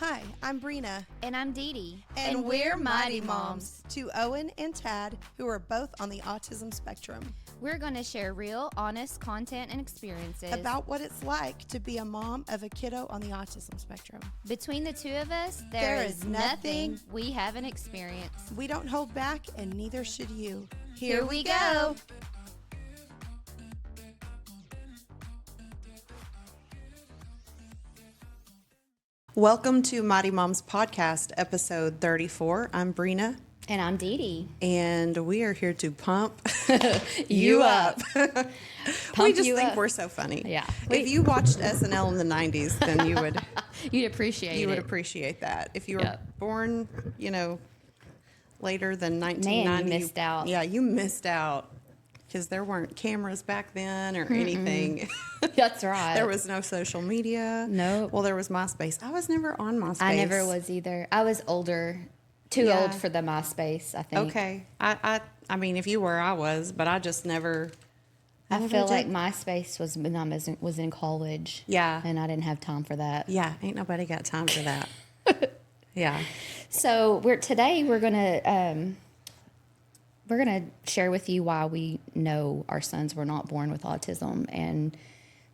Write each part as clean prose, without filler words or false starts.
Hi, I'm Brina. And I'm Dee Dee. And we're Mighty Moms, to Owen and Tad, who are both on the autism spectrum. We're going to share real, honest content and experiences About what it's like to be a mom of a kiddo on the autism spectrum. Between the two of us, There is is nothing nothing we haven't experienced. We don't hold back, and neither should you. Here we go. Welcome to Mighty Moms Podcast, episode 34. I'm Brina. And I'm Dee Dee. And we are here to pump You up. We just think we're so funny. Yeah. If you watched SNL in the 90s, then you would You'd appreciate you it. would appreciate that. If you were Yep. born, later than 1990, Man, you missed out. Yeah, you missed out because there weren't cameras back then or anything. That's right. There was no social media. Nope. Well, there was MySpace. I was never on MySpace. I never was either. I was older. Too Yeah. old for the MySpace, I think. Okay. I mean, if you were, I was, but I just never. I never feel like did. MySpace was when I was in college. Yeah. And I didn't have time for that. Yeah, ain't nobody got time for that. Yeah. So we're gonna share with you why we know our sons were not born with autism, and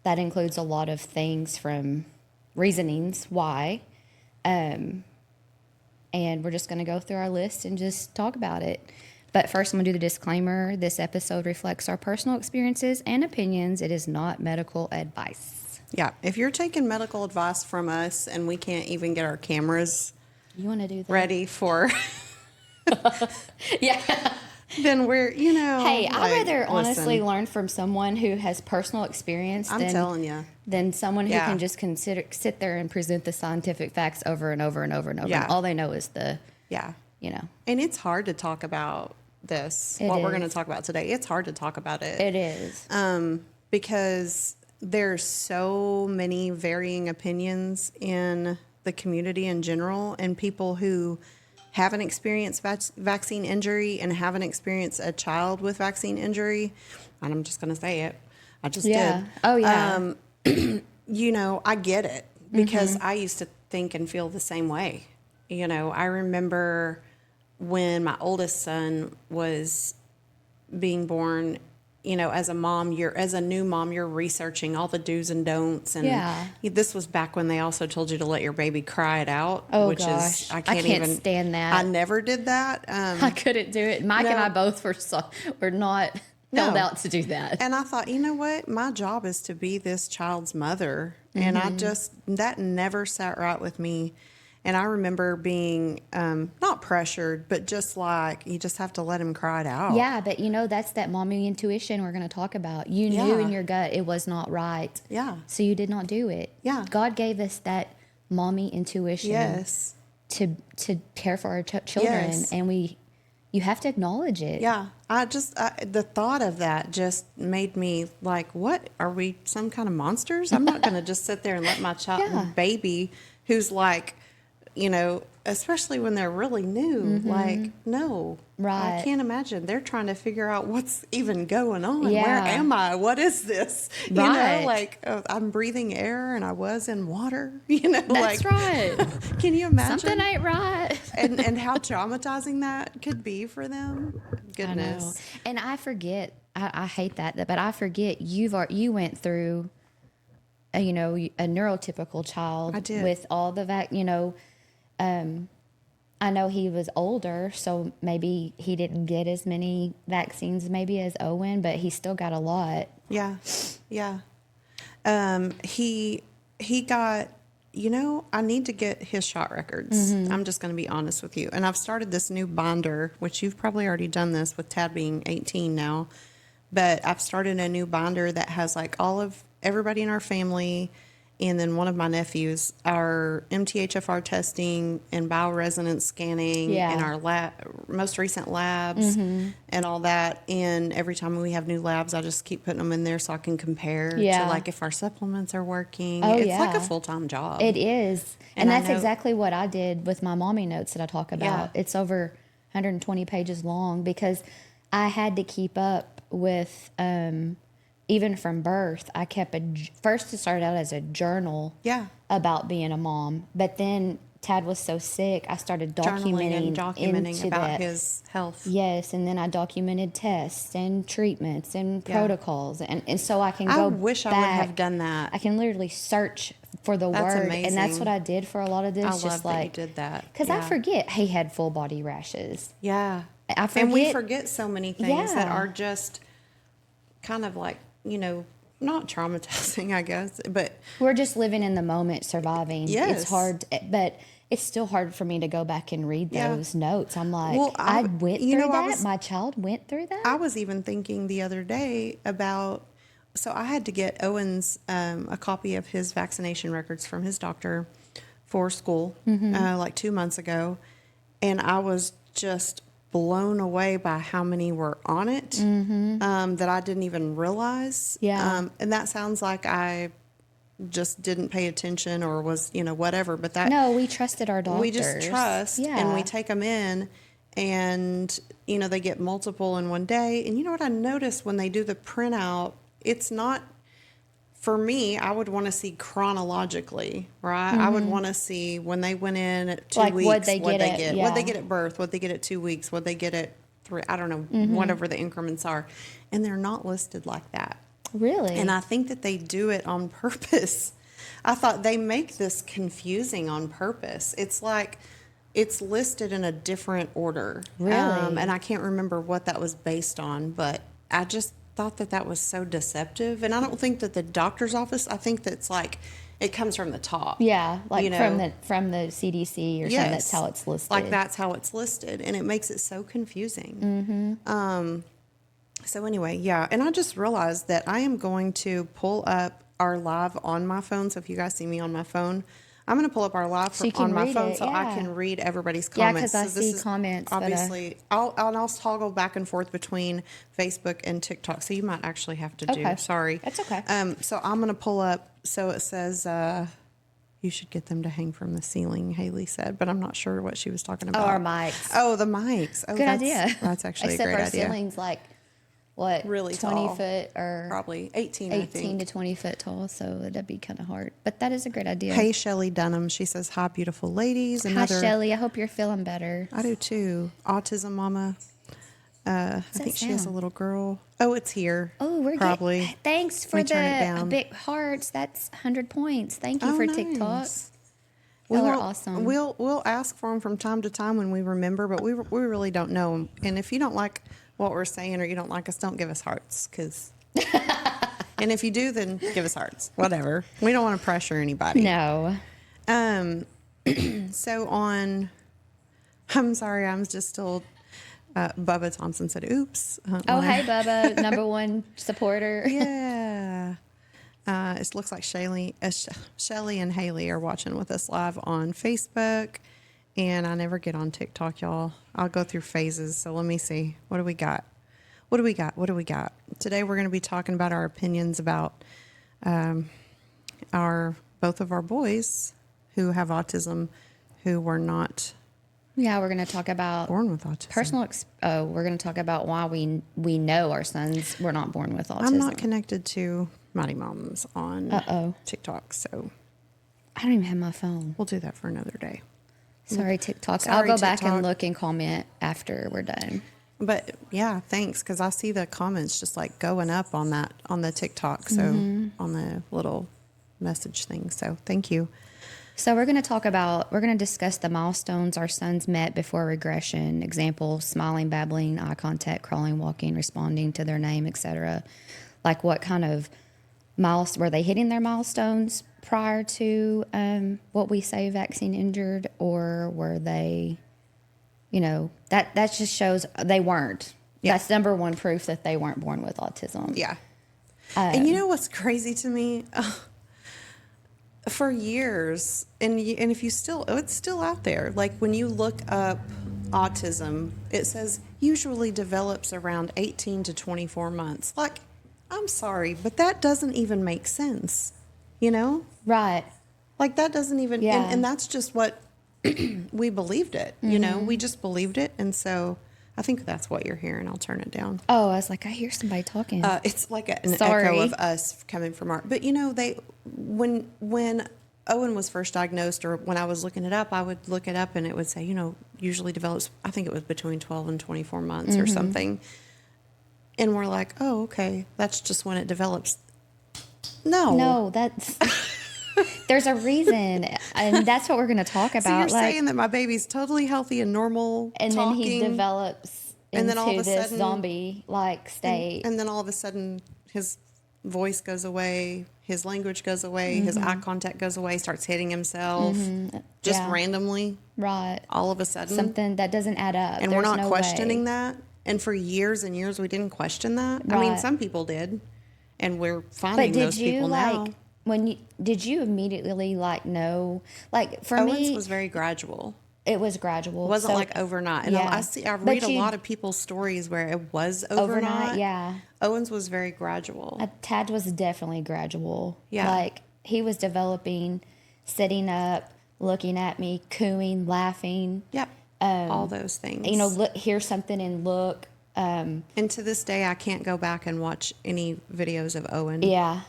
that includes a lot of things from reasonings why, and we're just gonna go through our list and just talk about it. But first, I'm gonna do the disclaimer: this episode reflects our personal experiences and opinions. It is not medical advice. Yeah. If you're taking medical advice from us and we can't even get our cameras You want to do that? ready for, Yeah. then we're, Hey, I'd rather honestly listen, learn from someone who has personal experience I'm telling you. than someone who Yeah. can just sit there and present the scientific facts over and over and over and over. Yeah. And all they know is Yeah. know. And it's hard to talk about this, It what we're going to is. talk about today. It's hard to talk about it. It is. Because there's so many varying opinions in the community in general, and people who haven't experienced vaccine injury and haven't experienced a child with vaccine injury. And I'm just going to say it. I just Yeah. did. Oh, yeah. I get it because I used to think and feel the same way. I remember when my oldest son was being born, as a mom, as a new mom, you're researching all the do's and don'ts. And Yeah. this was back when they also told you to let your baby cry it out. Oh, which gosh. is, I can't stand that. I never did that. I couldn't do it. Mike and No. I both were not held No. out to do that. And I thought, you know what? My job is to be this child's mother. And that never sat right with me. And I remember being not pressured, but just like, you just have to let him cry it out. Yeah, but that's that mommy intuition we're going to talk about. You knew Yeah. in your gut it was not right. Yeah. So you did not do it. Yeah. God gave us that mommy intuition. Yes. To care for our children, Yes. and you have to acknowledge it. Yeah. The thought of that just made me like, what? Are we some kind of monsters? I'm not going to just sit there and let my child, Yeah. baby, who's like, especially when they're really new, like, no. Right. I can't imagine. They're trying to figure out what's even going on. Yeah. Where am I? What is this? Right. I'm breathing air and I was in water. That's right. Can you imagine? Something ain't right. and how traumatizing that could be for them. Goodness. I know. And I forget. I hate that, but I forget you went through, a neurotypical child. I did. With all the I know he was older, so maybe he didn't get as many vaccines maybe as Owen, but he still got a lot. Yeah. Yeah. He got, I need to get his shot records. I'm just going to be honest with you. And I've started this new binder, which you've probably already done this with Tad being 18 now. But I've started a new binder that has like all of everybody in our family, and then one of my nephews, our MTHFR testing and bioresonance scanning, Yeah. and our most recent labs and all that. And every time we have new labs, I just keep putting them in there so I can compare Yeah. to like if our supplements are working. Oh, It's yeah. like a full-time job. It is. And And I that's know- exactly what I did with my mommy notes that I talk about. Yeah. It's over 120 pages long because I had to keep up with, even from birth, I kept first it started out as a journal Yeah. about being a mom, but then Tad was so sick, I started Journaling and documenting into about that. his health. Yes, and then I documented tests and treatments and Yeah. protocols, and so I can I go wish I would have done that. I can literally search for the That's word, and that's amazing. what I did for a lot of this. I just love that you like did that. because I Yeah. forget he had full body rashes. Yeah. I And we forget- forget so many things that Yeah. are just kind of like, not traumatizing, I guess, but We're just living in the moment, surviving. Yes. It's hard, but it's still hard for me to go back and read Yeah. those notes. I'm like, Well, I went you through know, that. My child went through that. I was even thinking the other day about, so I had to get Owen's a copy of his vaccination records from his doctor for school like 2 months ago. And I was just blown away by how many were on it that I didn't even realize. Yeah. And that sounds like I just didn't pay attention or was, whatever. But that No, we trusted our doctors. we just trust Yeah. and we take them in and, they get multiple in one day. And you know what I noticed when they do the printout? It's not, for me, I would want to see chronologically, right? I would want to see when they went in at 2 Like, weeks, what'd they get at- what'd they yeah. get at birth, what'd they get at 2 weeks, what'd they get at 3, I don't know, whatever the increments are. And they're not listed like that. Really? And I think that they do it on purpose. I thought they make this confusing on purpose. It's like it's listed in a different order. Really? And I can't remember what that was based on, but I just thought that was so deceptive. And I don't think that the doctor's office, I think that's like it comes from the top. Yeah, like you know? from the CDC or something. Yes. That's how it's listed. Like that's how it's listed. And it makes it so confusing. So anyway, yeah. And I just realized that I am going to pull up our live on my phone. So if you guys see me on my phone, I'm going to pull up our live So you can on my read phone it, so I yeah. can read everybody's Yeah, comments. 'cause I So this see is comments that I- Obviously, I'll toggle back and forth between Facebook and TikTok. So you might actually have to do. Okay. Sorry. That's okay. So I'm going to pull up. So it says, you should get them to hang from the ceiling, Haley said, but I'm not sure what she was talking about. our mics. Oh, the mics. Oh, Good idea. That's actually Except a great our idea. ceiling's like, what, Really 20 tall. foot or Probably 18, I 18 think. to 20 foot tall, so that'd be kind of hard. But that is a great idea. Hey, Shelly Dunham. She says, hi, beautiful ladies. Hi, Another, Shelly. I hope you're feeling better. I do too. Autism mama. I that think she has a sound? little girl. Oh, it's here. Oh, we're probably. getting, thanks for me turn it the down. big hearts. That's 100 points. Thank you Oh, for nice. TikTok. We Y'all are won't- awesome. We'll ask for them from time to time when we remember, but we really don't know 'em. And if you don't like what we're saying or you don't like us, don't give us hearts, because. And if you do, then give us hearts. Whatever. We don't want to pressure anybody. No. So on, I'm sorry, I'm just still. Bubba Thompson said, "Oops." Oh, hey, Bubba, number one supporter. Yeah. It looks like Shelly and Haley are watching with us live on Facebook. And I never get on TikTok, y'all. I'll go through phases. So let me see. What do we got? What do we got? Today we're going to be talking about our opinions about both of our boys who have autism, who were not Yeah, we're going to talk about born with autism. we're going to talk about why we know our sons were not born with autism. I'm not connected to Mighty Moms on TikTok, so I don't even have my phone. we'll do that for another day. Sorry, TikTok. Sorry, I'll go back TikTok. and look and comment after we're done. But yeah, thanks, because I see the comments just like going up on the TikTok, so on the little message thing. So thank you. So we're going to discuss the milestones our sons met before regression. Example, smiling, babbling, eye contact, crawling, walking, responding to their name, etc. Like what kind of were they hitting their milestones prior to what we say vaccine injured, or were they, that just shows they weren't. Yeah. That's number one proof that they weren't born with autism. Yeah. And you know what's crazy to me? For years, and if you it's still out there. Like when you look up autism, it says usually develops around 18 to 24 months. Like, I'm sorry, but that doesn't even make sense, Right. Like that doesn't even, Yeah. and that's just what we believed it, we just believed it. And so I think that's what you're hearing. I'll turn it down. Oh, I was like, I hear somebody talking. It's like an Sorry. echo of us coming from our. But when Owen was first diagnosed, or when I was looking it up, I would look it up and it would say, usually develops, I think it was between 12 and 24 months or something. And we're like, oh, okay, that's just when it develops. No, that's there's a reason, and that's what we're going to talk about. So you're saying that my baby's totally healthy and normal, and talking, then he develops and then all into of a this sudden, zombie-like state. and then all of a sudden his voice goes away, his language goes away, his eye contact goes away, starts hitting himself just randomly, Right. all of a sudden. Something that doesn't add up. And There's we're not no questioning way. that. And for years and years, we didn't question that. I mean, Right. some people did, and we're But finding did those you people now. did you immediately know? Like for Owens me, was very gradual. it was gradual. It wasn't So- like overnight. And yeah. I But read a you- lot of people's stories where it was overnight. Yeah. Owens was very gradual. Tad was definitely gradual. Yeah. Like he was developing, sitting up, looking at me, cooing, laughing. Yep. All those things. Hear something and look. And to this day, I can't go back and watch any videos of Owen. Yeah.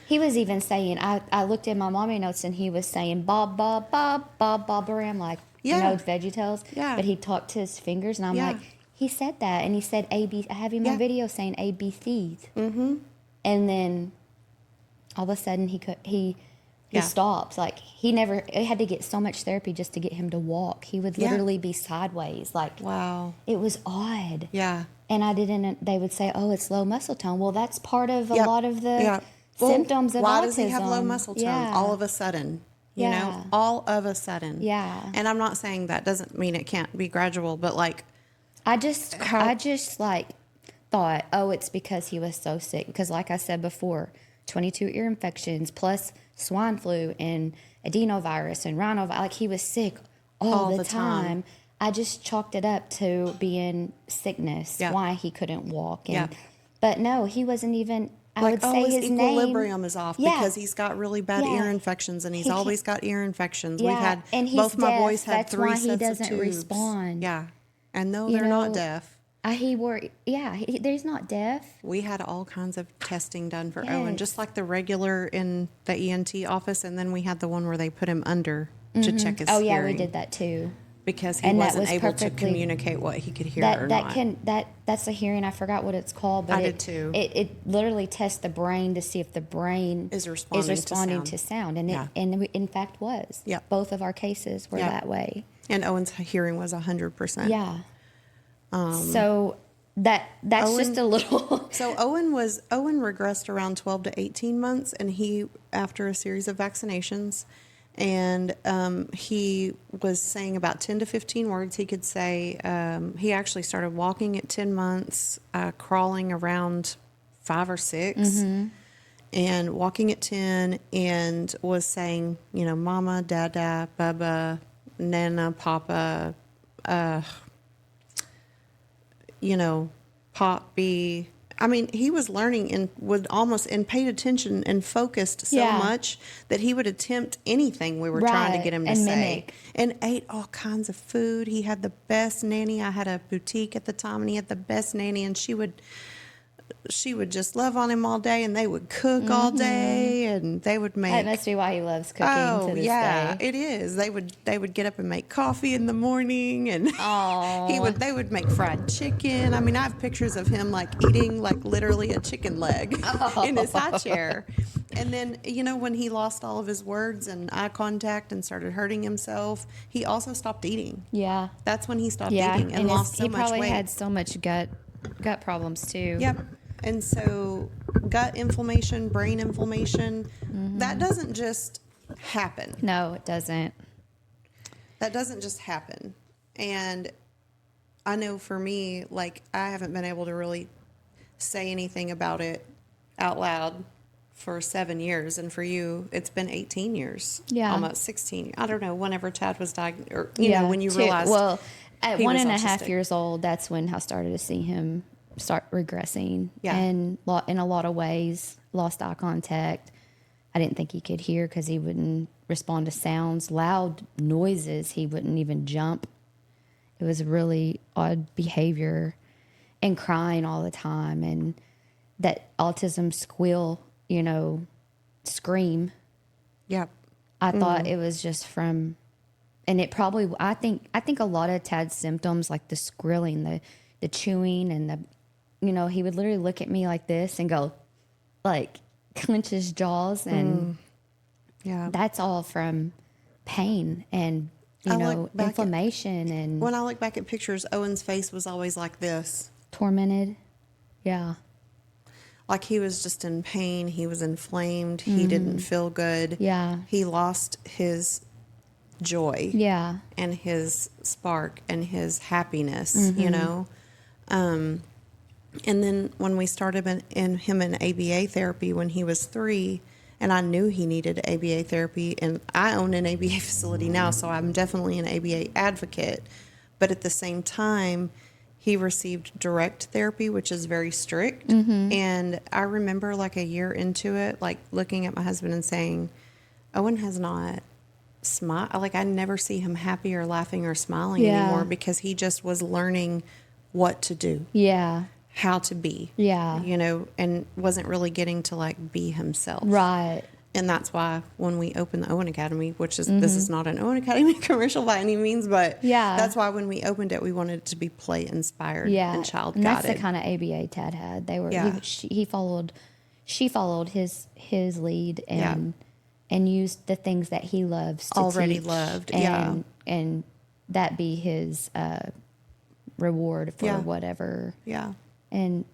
He was even saying, I looked at my mommy notes and he was saying, Bob, Bob, Bob, Bob, Bobber. I'm like, Yeah. VeggieTales. Yeah. But he talked to his fingers and I'm Yeah. like, he said that. And he said AB. I have him Yeah. on video saying ABCs. Mm-hmm. And then all of a sudden he Yeah. stops. Like it had to get so much therapy just to get him to walk. He would Yeah. literally be sideways. Like, Wow. it was odd. Yeah. And they would say, oh, it's low muscle tone. Well, that's part of a Yep. lot of the Yeah. Well, symptoms of why autism. does he have low muscle tone Yeah. all of a sudden? Yeah. All of a sudden. Yeah. And I'm not saying that doesn't mean it can't be gradual, but like, I just like thought, oh, it's because he was so sick. Because like I said before, 22 ear infections plus swine flu and adenovirus and rhinovirus. Like he was sick all the time. I just chalked it up to being sickness, Yeah. why he couldn't walk. And, Yeah. But no, he wasn't even, I like, would say his his equilibrium name. is off Yeah. because he's got really bad Yeah. ear infections, and he's He always got ear infections. Yeah, We've had and he's both my deaf. boys had That's 3 why he sets doesn't of tubes. respond. Yeah, and no, You they're not know, deaf. He's not deaf. We had all kinds of testing done for Owen, Yes. just like the regular in the ENT office, and then we had the one where they put him under to check his Oh yeah, hearing. we did that too. Because he And that wasn't was able to perfectly- communicate what he could hear or not. That's a hearing. I forgot what it's called, but I did too. It literally tests the brain to see if the brain Is responding to to sound, and Yeah. in fact was. Yep. Both of our cases were Yeah. that way. And Owen's hearing was 100%. Yeah. So that's Owen- just a little. So Owen regressed around 12 to 18 months, and he, after a series of vaccinations, and he was saying about 10 to 15 words he could say. He actually started walking at 10 months, crawling around 5 or 6, and walking at 10, and was saying, mama, dada, baba, nana, papa, Poppy. I mean, he was learning and paid attention and focused so Yeah. much that he would attempt anything we were trying to Right, get him to and say. mimic. And ate all kinds of food. He had the best nanny. I had a boutique at the time, and he had the best nanny, and she would just love on him all day, and they would cook all day, and they would make. That must be why he loves cooking to this yeah, day. it is. They would get up and make coffee in the morning, and they would make fried chicken. I mean, I have pictures of him like eating like literally a chicken leg in his high chair. And then, when he lost all of his words and eye contact and started hurting himself, he also stopped eating. Yeah. That's when he stopped Yeah. eating and lost so he much probably weight. had so much gut problems too. Yep. And so gut inflammation, brain inflammation, that doesn't just happen. No, it doesn't. That doesn't just happen. And I know for me, like, I haven't been able to really say anything about it out loud for 7 years. And for you, it's been 18 years. Yeah. Almost 16. I don't know, whenever Tad was diagnosed, or, when you two- realized. Well, at he one was and a half autistic. years old, that's when I started to see him start regressing. Yeah. And in a lot of ways, lost eye contact. I didn't think he could hear because he wouldn't respond to sounds, loud noises. He wouldn't even jump. It was really odd behavior, and crying all the time, and that autism squeal, scream. Yep. I thought it was just from, and it probably, I think a lot of Tad's symptoms, like the squirreling, the chewing, and he would literally look at me like this and go, like, clench his jaws, and Yeah. that's all from pain and, I look back inflammation and When I look back at pictures, Owen's face was always like this. tormented. Yeah. Like he was just in pain. He was inflamed. He didn't feel good. Yeah. He lost his joy. Yeah. And his spark and his happiness, And then when we started him in ABA therapy when he was 3, and I knew he needed ABA therapy, and I own an ABA facility now, so I'm definitely an ABA advocate. But at the same time, he received direct therapy, which is very strict. And I remember like a year into it, like looking at my husband and saying, Owen has not smiled. Like I never see him happy or laughing or smiling anymore, because he just was learning what to do. Yeah. How to be. Yeah. And wasn't really getting to like be himself. Right. And that's why when we opened the Owen Academy, which is, this is not an Owen Academy commercial by any means, but that's why when we opened it, we wanted it to be play inspired and child guided. And that's the kind of ABA Tad had. They were, she followed his lead and used the things that he loves to Already teach, loved. and that be his reward for whatever. Yeah. And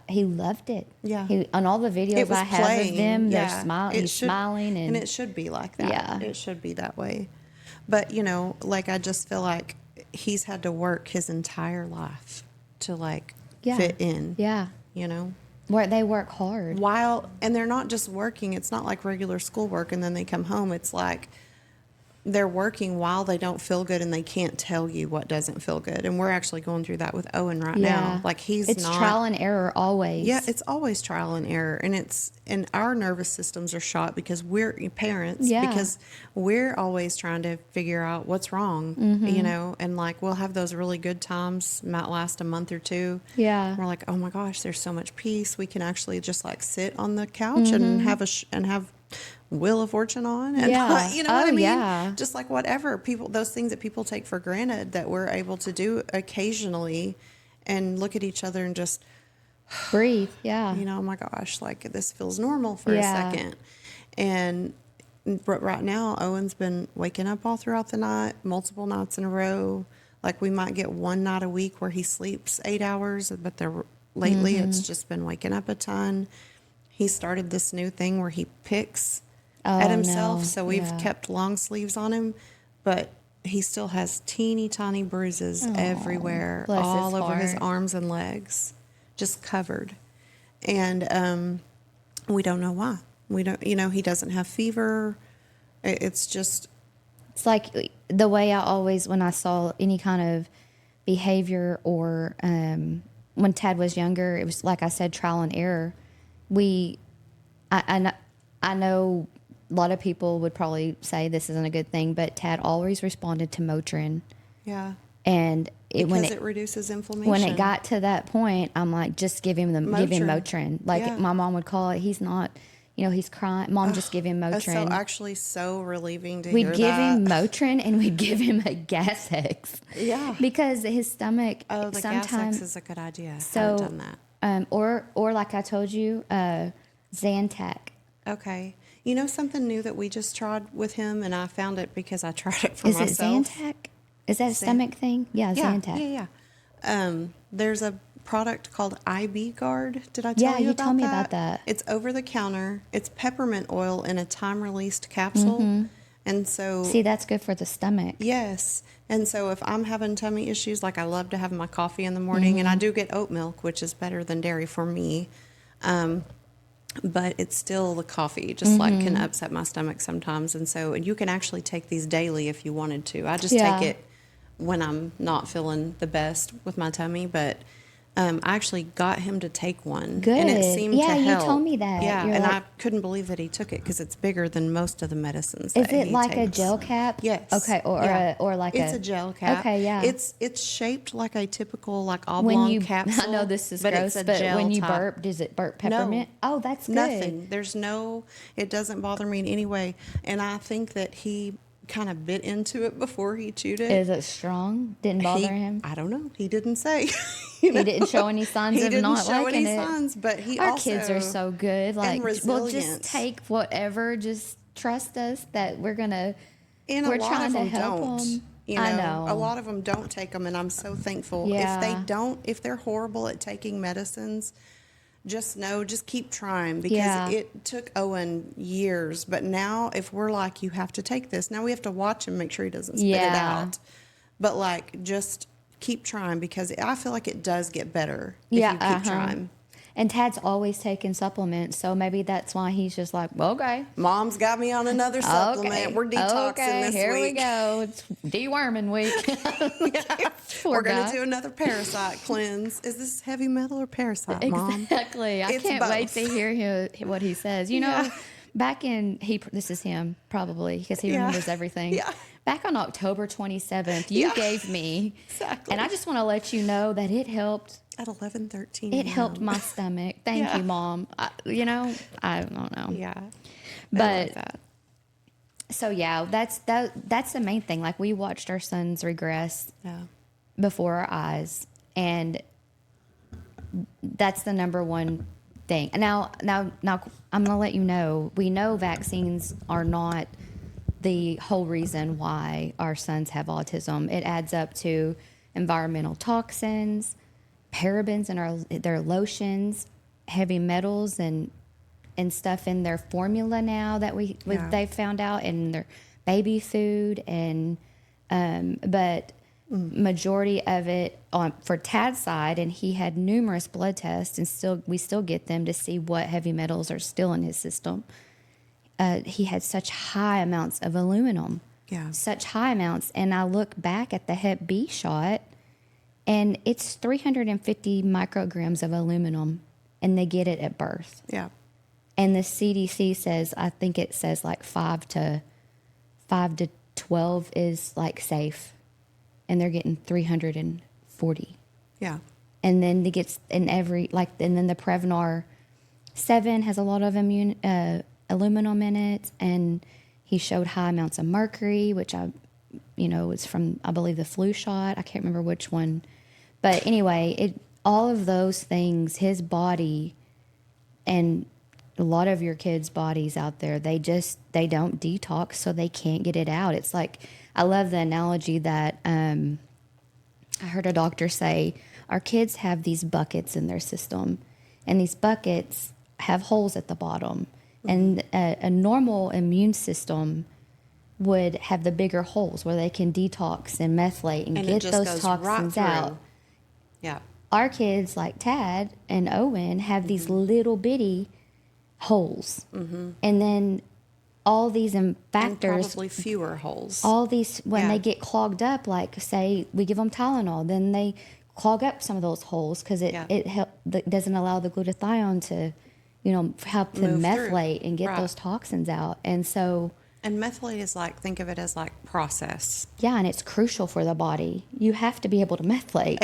he loved it. Yeah. On all the videos I have playing. of them, Yeah. they're smiling. He's smiling, and it should be like that. Yeah. It should be that way. But like I just feel like he's had to work his entire life to like fit in. Yeah. Where they work hard. And they're not just working. It's not like regular schoolwork and then they come home. It's like they're working while they don't feel good and they can't tell you what doesn't feel good. And we're actually going through that with Owen right now. Like it's trial and error always. Yeah, it's always trial and error. And our nervous systems are shot because we're parents, because we're always trying to figure out what's wrong, and like we'll have those really good times, might last a month or two. Yeah. We're like, oh my gosh, there's so much peace. We can actually just like sit on the couch and have Wheel of Fortune on, and you know what I mean? Yeah. Just like whatever those things that people take for granted that we're able to do occasionally, and look at each other and just breathe. Yeah. Oh my gosh, like this feels normal for a second. And right now, Owen's been waking up all throughout the night, multiple nights in a row. Like we might get one night a week where he sleeps 8 hours, but lately it's just been waking up a ton. He started this new thing where he picks at himself. No. So we've kept long sleeves on him, but he still has teeny tiny bruises everywhere, all over his arms and legs, just covered. And we don't know why. We don't, he doesn't have fever. It's like the way I always, when I saw any kind of behavior or when Tad was younger, it was like I said, trial and error. I know a lot of people would probably say this isn't a good thing, but Tad always responded to Motrin. Yeah. And when it reduces inflammation. When it got to that point, I'm like, just give him Motrin. Like my mom would call it. He's not, he's crying. Mom, just give him Motrin. That's actually so relieving to hear We'd that. give him Motrin and we'd give him a Gas X. Yeah. Because his stomach. Oh, the Gas X is a good idea. So, I haven't done that. Or like I told you, Zantac. Okay. Something new that we just tried with him, and I found it because I tried it for myself. Is it Zantac? Is that a stomach thing? Yeah, Zantac. Yeah. There's a product called IB Guard. Did I tell you about that? Yeah, you told me about that. It's over the counter. It's peppermint oil in a time-released capsule. And so... See, that's good for the stomach. Yes. And so if I'm having tummy issues, like I love to have my coffee in the morning, and I do get oat milk, which is better than dairy for me. But it's still the coffee, just like can upset my stomach sometimes. And so you can actually take these daily if you wanted to. I just take it when I'm not feeling the best with my tummy. But I actually got him to take one. Good. And it seemed Yeah, to you help. told me that. Yeah, You're and like- I couldn't believe that he took it because it's bigger than most of the medicines Is that it he like a takes. gel cap? Yes. Okay, or Yeah. or like it's a gel cap. Okay, yeah. It's shaped like a typical like when oblong you, capsule. I know this is but gross, it's a but gel when you type. burp, does it burp No. peppermint? Oh, that's good. Nothing. There's no. It doesn't bother me in any way. And I think that he kind of bit into it before he chewed it. Is it strong? Didn't bother him? I don't know. He didn't say. He didn't show any signs He of didn't not show liking any it. signs, but he Our also kids are so good. Like, well, resilient. just take whatever. Just trust us that we're gonna. And we're a lot trying of to them help don't. them. You know, I know. a lot of them don't take them, and I'm so thankful. Yeah. If they don't, if they're horrible at taking medicines, just keep trying because Yeah. it took Owen years. But now, if we're like, you have to take this, now we have to watch him, make sure he doesn't spit it Yeah. out. But like, just keep trying because I feel like it does get better Yeah, if you keep trying. And Tad's always taking supplements, so maybe that's why he's just like, well, okay. Mom's got me on another supplement. Okay. We're detoxing okay, this here week. we go. It's deworming week. Poor We're going guy. to do another parasite cleanse. Is this heavy metal or parasite, Mom? Exactly. I It's can't wait both. to hear what he says. You know, Yeah. back in this is him probably because he Yeah. remembers everything. Yeah. Back on October 27th, you Yeah. gave me, Exactly. and I just want to let you know that it helped. At 11:13. It helped my stomach. Thank Yeah. you, Mom. I don't know. Yeah. But I love that. so yeah, that's the main thing. Like we watched our sons regress Yeah. before our eyes, and that's the number one thing. Now, I'm going to let you know. We know vaccines are not the whole reason why our sons have autism. It adds up to environmental toxins, parabens in their lotions, heavy metals, and stuff in their formula now that they found out in their baby food, and but majority of it for Tad's side, and he had numerous blood tests, and we still get them to see what heavy metals are still in his system. He had such high amounts of aluminum, such high amounts, and I look back at the Hep B shot, and it's 350 micrograms of aluminum, and they get it at birth. Yeah. And the CDC says, I think it says like 5 to 12 is like safe, and they're getting 340. Yeah. And then and then the Prevnar 7 has a lot of aluminum in it, and he showed high amounts of mercury, which it's from, I believe, the flu shot. I can't remember which one, but anyway, all of those things, his body, and a lot of your kids' bodies out there, they don't detox, so they can't get it out. It's like, I love the analogy that I heard a doctor say, our kids have these buckets in their system, and these buckets have holes at the bottom. And a normal immune system would have the bigger holes where they can detox and methylate and And get it just those goes toxins right out. through. Yeah. Our kids, like Tad and Owen, have these little bitty holes. And then all these And factors, probably fewer holes. all these, when Yeah. they get clogged up, like say we give them Tylenol, then they clog up some of those holes because it doesn't allow the glutathione to, help to Move through. methylate and get Right. those toxins out. And so, And methylate is think of it as process. yeah, and it's crucial for the body. You have to be able to methylate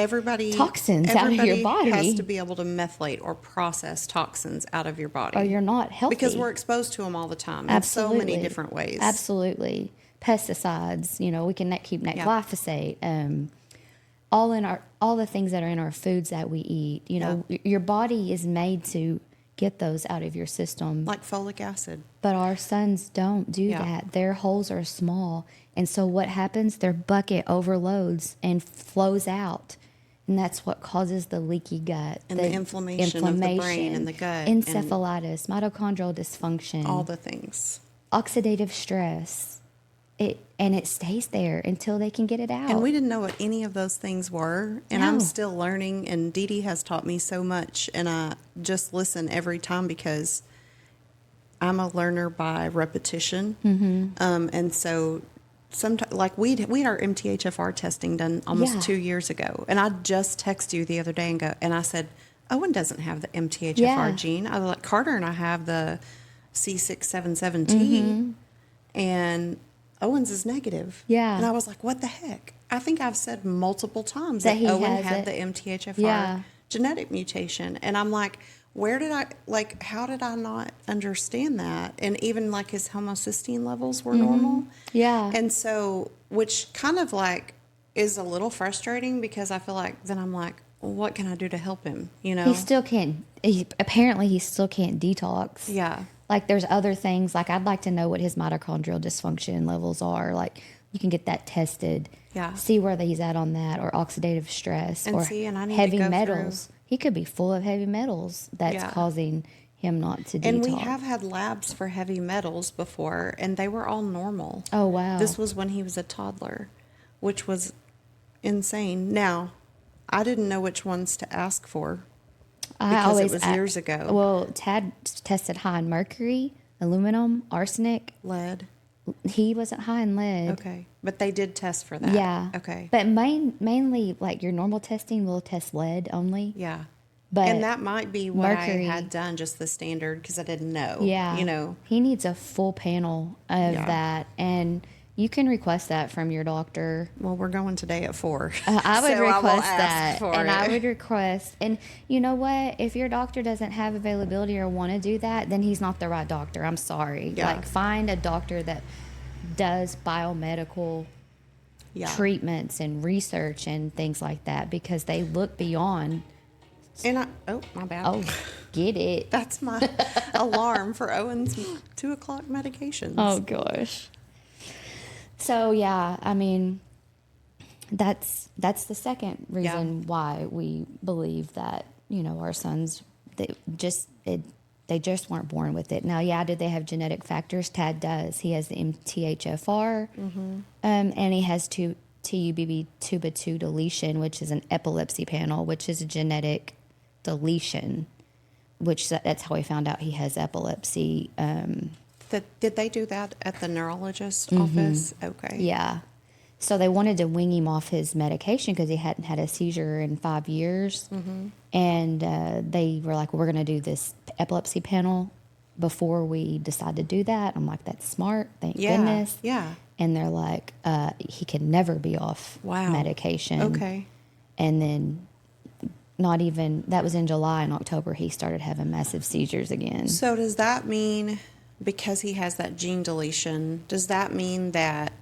toxins out of your Everybody body, has to be able to methylate or process toxins out of your body. or you're not healthy. Because we're exposed to them all the time in so many different ways. Absolutely. Pesticides, we can keep glyphosate, all the things that are in our foods that we eat. Your body is made to get those out of your system. Like folic acid. But our sons don't do that. Their holes are small. And so what happens? Their bucket overloads and flows out. And that's what causes the leaky gut. And the inflammation of the brain and the gut. Encephalitis, mitochondrial dysfunction. All the things. Oxidative stress. It stays there until they can get it out. And we didn't know what any of those things were. And I'm No. still learning. And Dee Dee has taught me so much. And I just listen every time because I'm a learner by repetition. And so sometimes, like we had our MTHFR testing done almost Yeah. 2 years ago, and I just texted you the other day and I said, Owen doesn't have the MTHFR Yeah. gene. I was like, Carter and I have the C677T, and Owen's is negative. Yeah. And I was like, what the heck? I think I've said multiple times That that he Owen has had it. the MTHFR Yeah. genetic mutation, and I'm like, how did I not understand that? And even like his homocysteine levels were normal. Yeah. And so, which kind of like is a little frustrating because I feel like then I'm like, well, what can I do to help him? You know? He still can't. Apparently, he still can't detox. Yeah. Like there's other things. Like I'd like to know what his mitochondrial dysfunction levels are. Like you can get that tested. Yeah. See where he's at on that, or oxidative stress, And or see, and I need to heavy go metals. He could be full of heavy metals that's Yeah. causing him not to detox. And we have had labs for heavy metals before, and they were all normal. Oh wow. This was when he was a toddler, which was insane. Now, I didn't know which ones to ask for because it was years ago. Well, Tad tested high in mercury, aluminum, arsenic. Lead. He wasn't high in lead. Okay. But they did test for that. Yeah. Okay. But mainly, like your normal testing will test lead only. Yeah. But And that might be what mercury- I had done, just the standard, because I didn't know. Yeah. You know. He needs a full panel of Yeah. that. And you can request that from your doctor. Well, we're going today at 4. I would So will request ask that. for And it. I would request. And you know what? If your doctor doesn't have availability or want to do that, then he's not the right doctor. I'm sorry. Yeah. Like, find a doctor that does biomedical Yeah. treatments and research and things like that, because they look beyond. And my bad. Oh, get it. That's my alarm for Owen's 2 o'clock medications. Oh gosh. So yeah, I mean, that's the second reason why we believe that, you know, our sons they just weren't born with it. Now, yeah, did they have genetic factors? Tad does. He has the MTHFR, and he has TUBB tuba 2 deletion, which is an epilepsy panel, which is a genetic deletion, which that's how we found out he has epilepsy. Did they do that at the neurologist's office? Okay. Yeah. So they wanted to wing him off his medication because he hadn't had a seizure in 5 years. And they were like, we're going to do this epilepsy panel before we decide to do that. I'm like, that's smart. Thank goodness. Yeah. And they're like, he can never be off Wow. medication. Okay. And then that was in July and October, he started having massive seizures again. So does that mean, because he has that gene deletion, does that mean that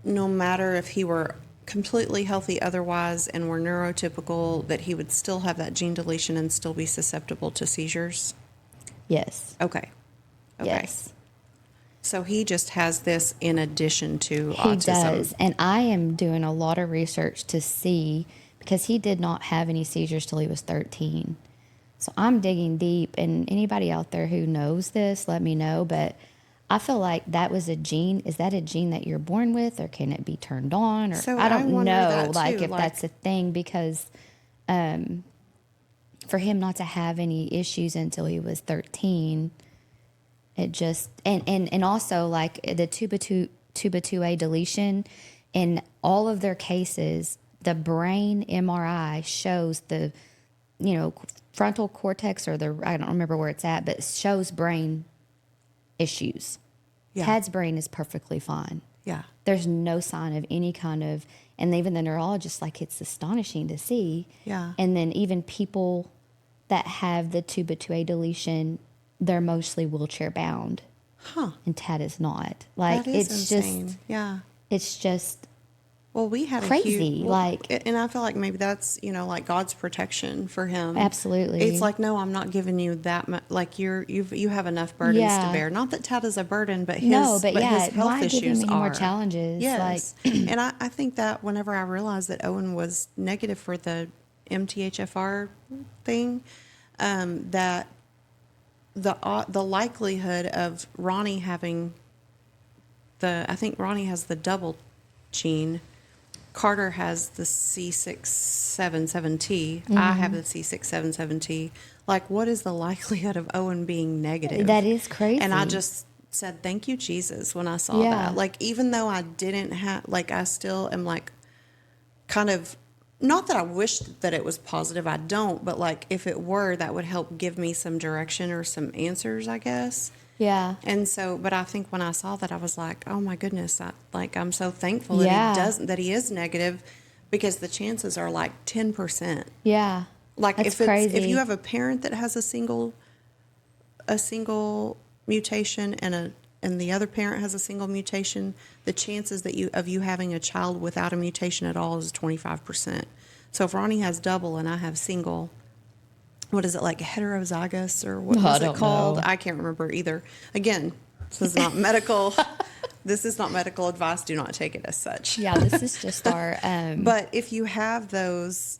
no matter if he were completely healthy otherwise and were neurotypical, that he would still have that gene deletion and still be susceptible to seizures? Yes. Okay. Yes. So he just has this in addition to He autism. does. And I am doing a lot of research to see, because he did not have any seizures till he was 13. So I'm digging deep, and anybody out there who knows this, let me know. But I feel like that was a gene. Is that a gene that you're born with, or can it be turned on? Or So I don't wonder know, that like too, if like- that's a thing, because for him not to have any issues until he was 13, it just and also like the tuba 2A deletion, in all of their cases, the brain MRI shows the, you know, frontal cortex, or I don't remember where it's at, but shows brain issues. Yeah. Tad's brain is perfectly fine. Yeah. There's no sign of any kind of, and even the neurologist, like, it's astonishing to see. Yeah. And then even people that have the tuba 2A deletion, they're mostly wheelchair bound. Huh. And Tad is not. Like, That is it's insane. just, it's just, Well, we had crazy, a huge, like- and I feel like maybe that's, you know, like God's protection for him. Absolutely. It's like, no, I'm not giving you that much. Like you have enough burdens Yeah. to bear. Not that Tad is a burden, but his, No, but yeah, his health why give him issues any are more challenges? Yes, and I think that whenever I realized that Owen was negative for the MTHFR thing, that the likelihood of Ronnie having I think Ronnie has the double gene. Carter has the C677T. I have the C677T. Like, what is the likelihood of Owen being negative? That is crazy. And I just, said, thank you, Jesus, when I saw Yeah. that. Like, even though I didn't have, like, I still am like, kind of, not that I wish that it was positive, I don't, but like, if it were, that would help give me some direction or some answers, I guess. Yeah. And so, but I think when I saw that, I was like, oh my goodness, I'm so thankful Yeah. that he is negative, because the chances are like 10%. Yeah. Like, That's if you crazy. have a parent that has a single mutation and the other parent has a single mutation, the chances that you having a child without a mutation at all is 25%. So if Ronnie has double and I have single, what is it, like heterozygous, or what I was it don't called? know. I can't remember either. Again, this is not medical. This is not medical advice. Do not take it as such. Yeah, this is just our But if you have those,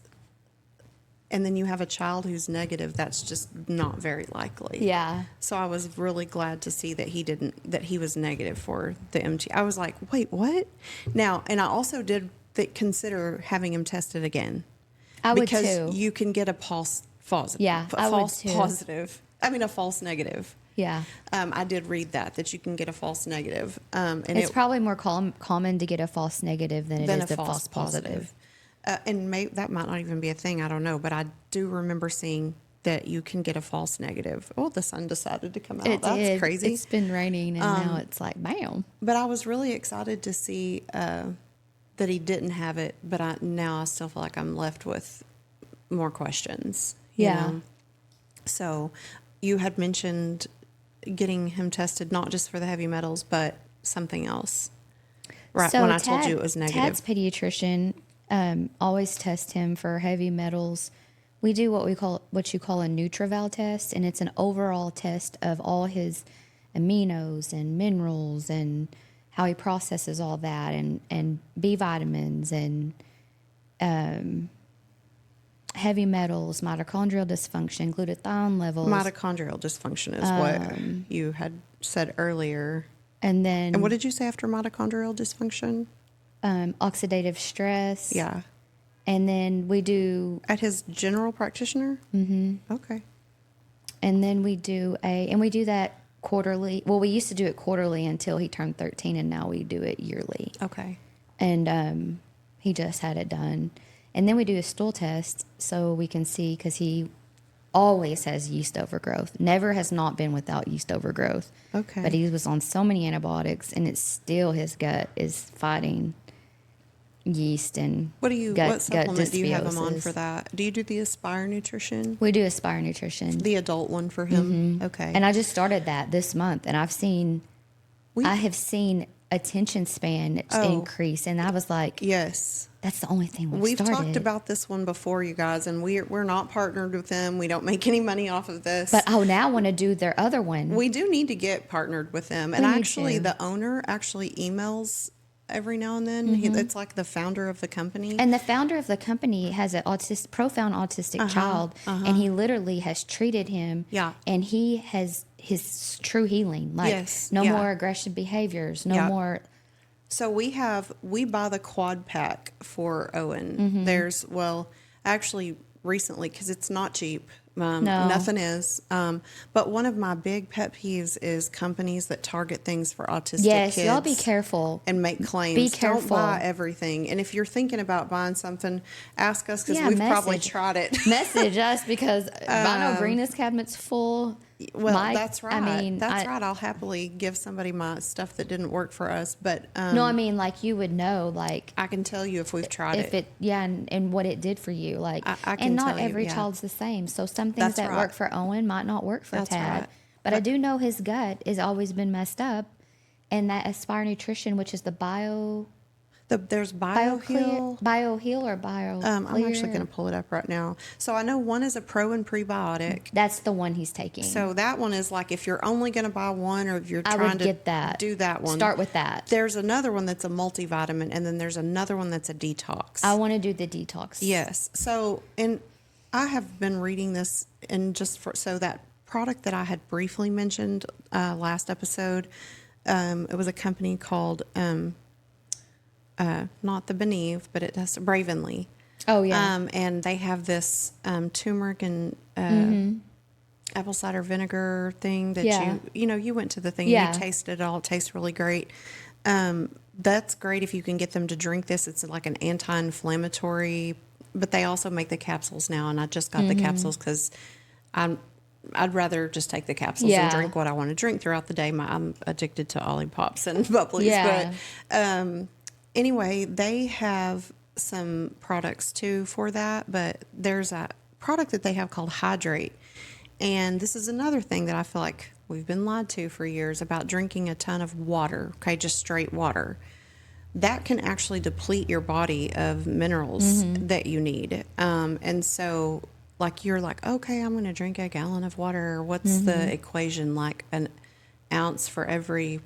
and then you have a child who's negative, that's just not very likely. yeah. So I was really glad to see that he was negative for the MT. I was like, wait, what? Now, and I also did consider having him tested again. I would Because too. you can get a false positive. Yeah, I would too. A false negative. Yeah. I did read that you can get a false negative. And It's probably more common to get a false negative than it is a false positive. And that might not even be a thing. I don't know. But I do remember seeing that you can get a false negative. Oh, the sun decided to come out. That's did. crazy. It's been raining, and now it's like, bam. But I was really excited to see that he didn't have it. But now I still feel like I'm left with more questions. you Yeah. know? So you had mentioned getting him tested not just for the heavy metals, but something else. Right, So when I told you it was negative. Tad's pediatrician always tests him for heavy metals. We do what you call a Nutraval test, and it's an overall test of all his aminos and minerals and how he processes all that, and B vitamins and heavy metals, mitochondrial dysfunction, glutathione levels, Mitochondrial dysfunction is what you had said earlier. and then And what did you say after mitochondrial dysfunction? oxidative stress. Yeah. And then we do At his general practitioner? Mm-hmm. Okay. And then we do that quarterly. Well, we used to do it quarterly until he turned 13, and now we do it yearly. Okay. And he just had it done. And then we do a stool test so we can see, because he always has yeast overgrowth. Never has not been without yeast overgrowth. Okay. But he was on so many antibiotics, and it's still his gut is fighting yeast and What gut supplement do you have him on dysbiosis. for that? Do you do the Aspire Nutrition? We do Aspire Nutrition. The adult one for him? Okay. And I just started that this month, and We- I have seen attention span increase, and I was like, Yes. that's the only thing We've started. talked about this one before, you guys, and we're not partnered with them. We don't make any money off of this. But now I want to do their other one. We do need to get partnered with them. And We need actually, to. the owner actually emails every now and then. It's like the founder of the company. And the founder of the company has a profound autistic child, and he literally has treated him. Yeah. And he has his true healing. Like, Yes, no yeah. more aggressive behaviors, no Yeah. more. So we buy the quad pack for Owen. Mm-hmm. Actually recently, because it's not cheap. No. Nothing is. But one of my big pet peeves is companies that target things for autistic Yes, kids. y'all be careful. And make claims. Be careful. Don't buy everything. And if you're thinking about buying something, ask us, because Yeah, we've probably message. tried it. Message us, because I know Brina's cabinet's full. Well, Mike, that's right. That's right. I'll happily give somebody my stuff that didn't work for us. But No, I mean, like, you would know, like, I can tell you if we've tried if it, yeah, and what it did for you, like, I can and not tell you, every yeah. child's the same. So some things That's that right. work for Owen might not work for That's Tad. right. But I do know his gut has always been messed up, and that Aspire Nutrition, which is the there's BioHeal. BioHeal or Bio. I'm actually going to pull it up right now. So I know one is a pro and prebiotic. That's the one he's taking. So that one is like, if you're only going to buy one, or if you're I trying would to get that. do that one. Start with that. There's another one that's a multivitamin, and then there's another one that's a detox. I want to do the detox. Yes. So, and I have been reading this, and so that product that I had briefly mentioned last episode, it was a company called not the Benieve, but it does Bravenly. Oh yeah. And they have this turmeric and apple cider vinegar thing that Yeah. you went to the thing Yeah. and you tasted it all. It tastes really great. That's great if you can get them to drink this. It's like an anti-inflammatory, but they also make the capsules now. And I just got the capsules because I'd rather just take the capsules and Yeah. drink what I want to drink throughout the day. I'm addicted to Ollie Pops and Bubblies. Yeah. But anyway, they have some products too for that. But there's a product that they have called Hydrate. And this is another thing that I feel like we've been lied to for years about drinking a ton of water, okay, just straight water. That can actually deplete your body of minerals that you need. And so, like, you're like, okay, I'm going to drink a gallon of water. What's the equation? Like an ounce for every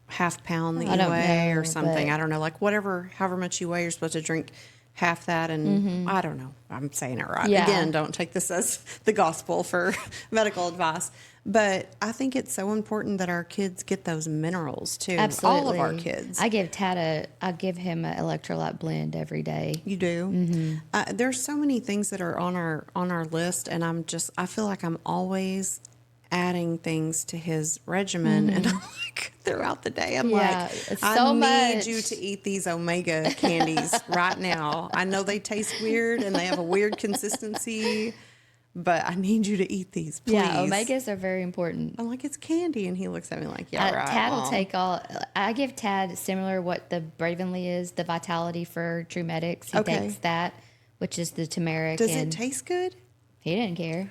half pound that I you don't weigh know, or something. but- I don't know. Like, however much you weigh, you're supposed to drink half that. And I don't know. I'm saying it right. Yeah. Again, don't take this as the gospel for medical advice. But I think it's so important that our kids get those minerals too. Absolutely. All of our kids. I give I give him an electrolyte blend every day. You do. There's so many things that are on our list, and I feel like I'm always adding things to his regimen, and I'm like throughout the day, I'm Yeah, like, it's I so need much. you to eat these omega candies right now. I know they taste weird and they have a weird consistency, but I need you to eat these, please. Yeah, omegas are very important. I'm like, it's candy, and he looks at me like, yeah, right. Tad will Mom. take all. I give Tad similar what the Bravenly is, the Vitality for True Medics. He Okay. takes that, which is the turmeric. Does it and taste good? He didn't care.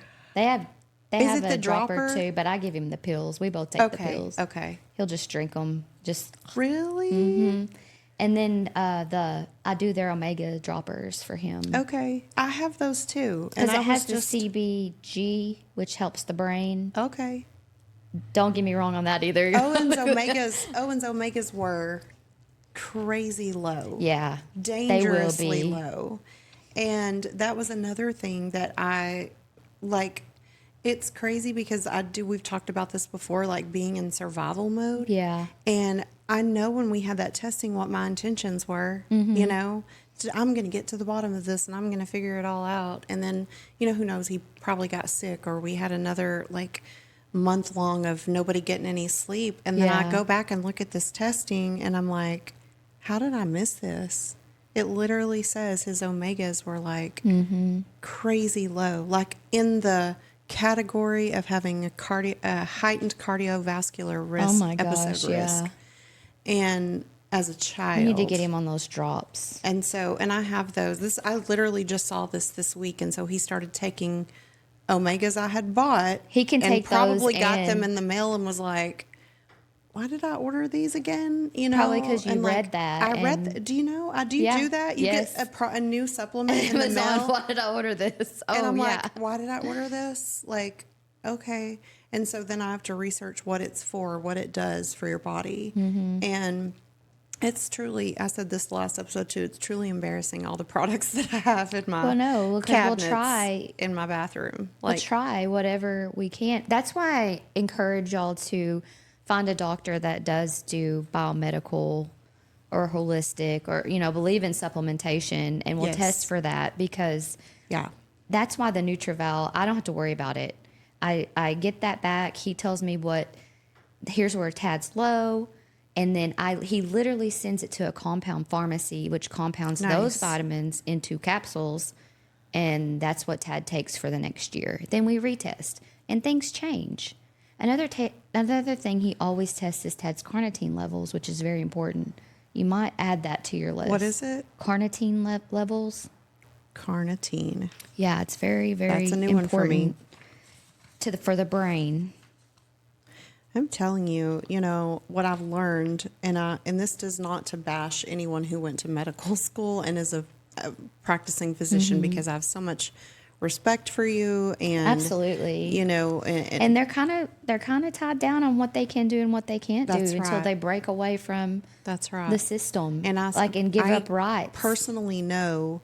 They Is have it a the dropper dropper? too, but I give him the pills. We both take the pills. Okay. He'll just drink them. Really? And then I do their omega droppers for him. Okay. I have those too. Because I it has was the CBG, which helps the brain. Okay. Don't get me wrong on that either. Owen's omegas were crazy low. Yeah, Dangerously they will be. low. And that was another thing that I like. It's crazy because we've talked about this before, like being in survival mode. Yeah. And I know when we had that testing what my intentions were, I'm going to get to the bottom of this and I'm going to figure it all out. And then, who knows, he probably got sick, or we had another like month long of nobody getting any sleep. And then I Yeah. go back and look at this testing and I'm like, how did I miss this? It literally says his omegas were like crazy low, like in the category of having a heightened cardiovascular risk, Oh my episode gosh, yeah. risk. And as a child, We need to get him on those drops. and I have those. I literally just saw this week, and so he started taking omegas I had bought. He can and take probably those got them and- in the mail and was like, why did I order these again? Probably 'cause you And, like, read that I read. and- Do you know? I do Yeah, do that. You yes. get a new supplement in the Amazon, mail. why did I order this? Oh, And I'm yeah. like, why did I order this? Like, okay. And so then I have to research what it's for, what it does for your body. Mm-hmm. And it's truly, I said this last episode too, it's truly embarrassing all the products that I have in my Well, no, 'cause we'll cabinets try- in my bathroom. We'll Like, try whatever we can. That's why I encourage y'all to find a doctor that does do biomedical or holistic or, believe in supplementation, and will Yes. test for that, because yeah. that's why the NutriVal, I don't have to worry about it. I get that back. He tells me here's where Tad's low. And then he literally sends it to a compound pharmacy, which compounds Nice. those vitamins into capsules. And that's what Tad takes for the next year. Then we retest, and things change. Another thing he always tests is Tad's carnitine levels, which is very important. You might add that to your list. What is it? Carnitine levels. Carnitine. Yeah, it's very, very That's a new one for me. important for the brain. I'm telling you, what I've learned, and this does not to bash anyone who went to medical school and is a practicing physician, because I have so much respect for you, and Absolutely. and And they're kind of tied down on what they can do and what they can't do That's until right. they break away from that's right. the system, And and give I up rights. Personally know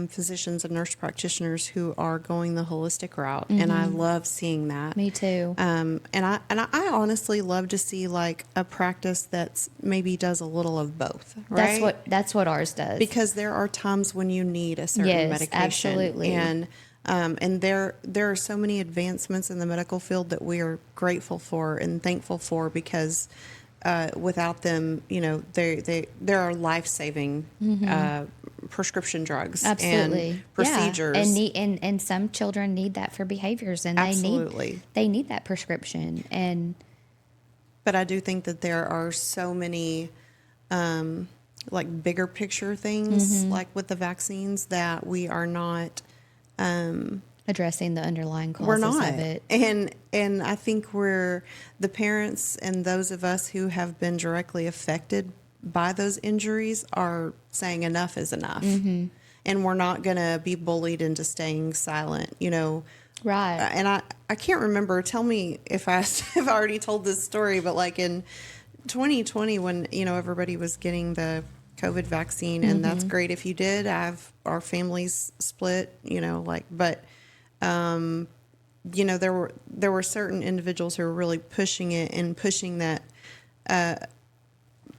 physicians and nurse practitioners who are going the holistic route, and I love seeing that. Me too. And I honestly love to see like a practice that's maybe does a little of both. Right? That's what ours does. Because there are times when you need a certain Yes, medication. absolutely. And And there are so many advancements in the medical field that we are grateful for and thankful for, because without them, there are life-saving prescription drugs Absolutely. and procedures. Yeah. And some children need that for behaviors, and Absolutely. they need that prescription. But I do think that there are so many like bigger picture things, like with the vaccines, that we are not addressing the underlying causes we're not. of it. And I think we're the parents and those of us who have been directly affected by those injuries are saying enough is enough. And we're not going to be bullied into staying silent, Right. And I can't remember. Tell me if I have already told this story, but like in 2020, when everybody was getting the COVID vaccine, and that's great if you did. Our families split, but there were certain individuals who were really pushing it and pushing that.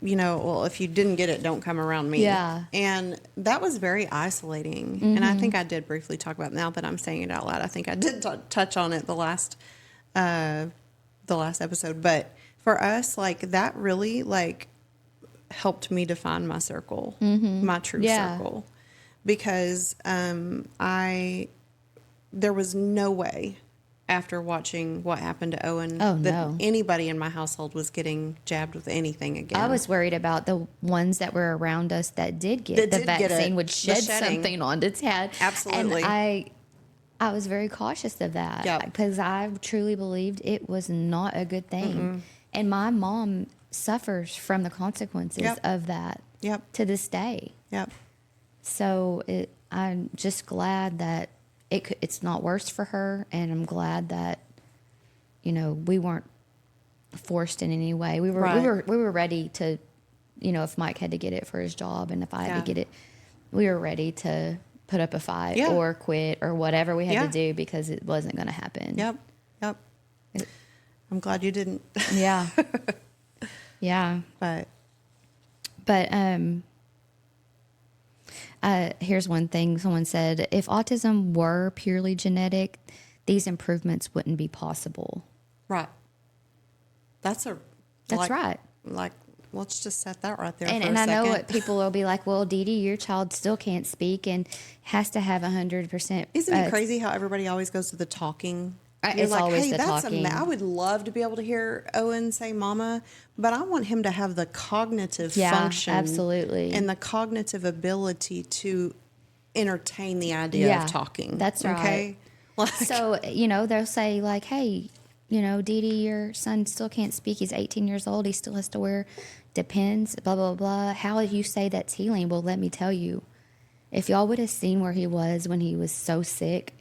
Well, if you didn't get it, don't come around me. Yeah. And that was very isolating. And I think I did briefly talk about it. Now that I'm saying it out loud, I think I did touch on it the last episode. But for us, like, that really, like, helped me define my circle, my true circle. Because there was no way, after watching what happened to Owen, that anybody in my household was getting jabbed with anything again. I was worried about the ones that were around us that did get the vaccine would shed something on its head. Absolutely. And I was very cautious of that because I truly believed it was not a good thing. And my mom suffers from the consequences of that to this day. So I'm just glad that it's not worse for her, and I'm glad that we weren't forced in any way. We were ready to, if Mike had to get it for his job, and if I had to get it, we were ready to put up a fight or quit or whatever we had to do, because it wasn't going to happen. I'm glad you didn't. But here's one thing someone said: if autism were purely genetic, these improvements wouldn't be possible. Right. That's right. Like, let's just set that right there. And I know what people will be like, well, Dee Dee, your child still can't speak and has to have 100%. Isn't it crazy how everybody always goes to the talking? It's like, always the talking. I would love to be able to hear Owen say mama, but I want him to have the cognitive function. Absolutely. And the cognitive ability to entertain the idea of talking. That's right. Okay? So, they'll say like, hey, Dee Dee, your son still can't speak. He's 18 years old. He still has to wear Depends, blah, blah, blah. How you say that's healing? Well, let me tell you, if y'all would have seen where he was when he was so sick,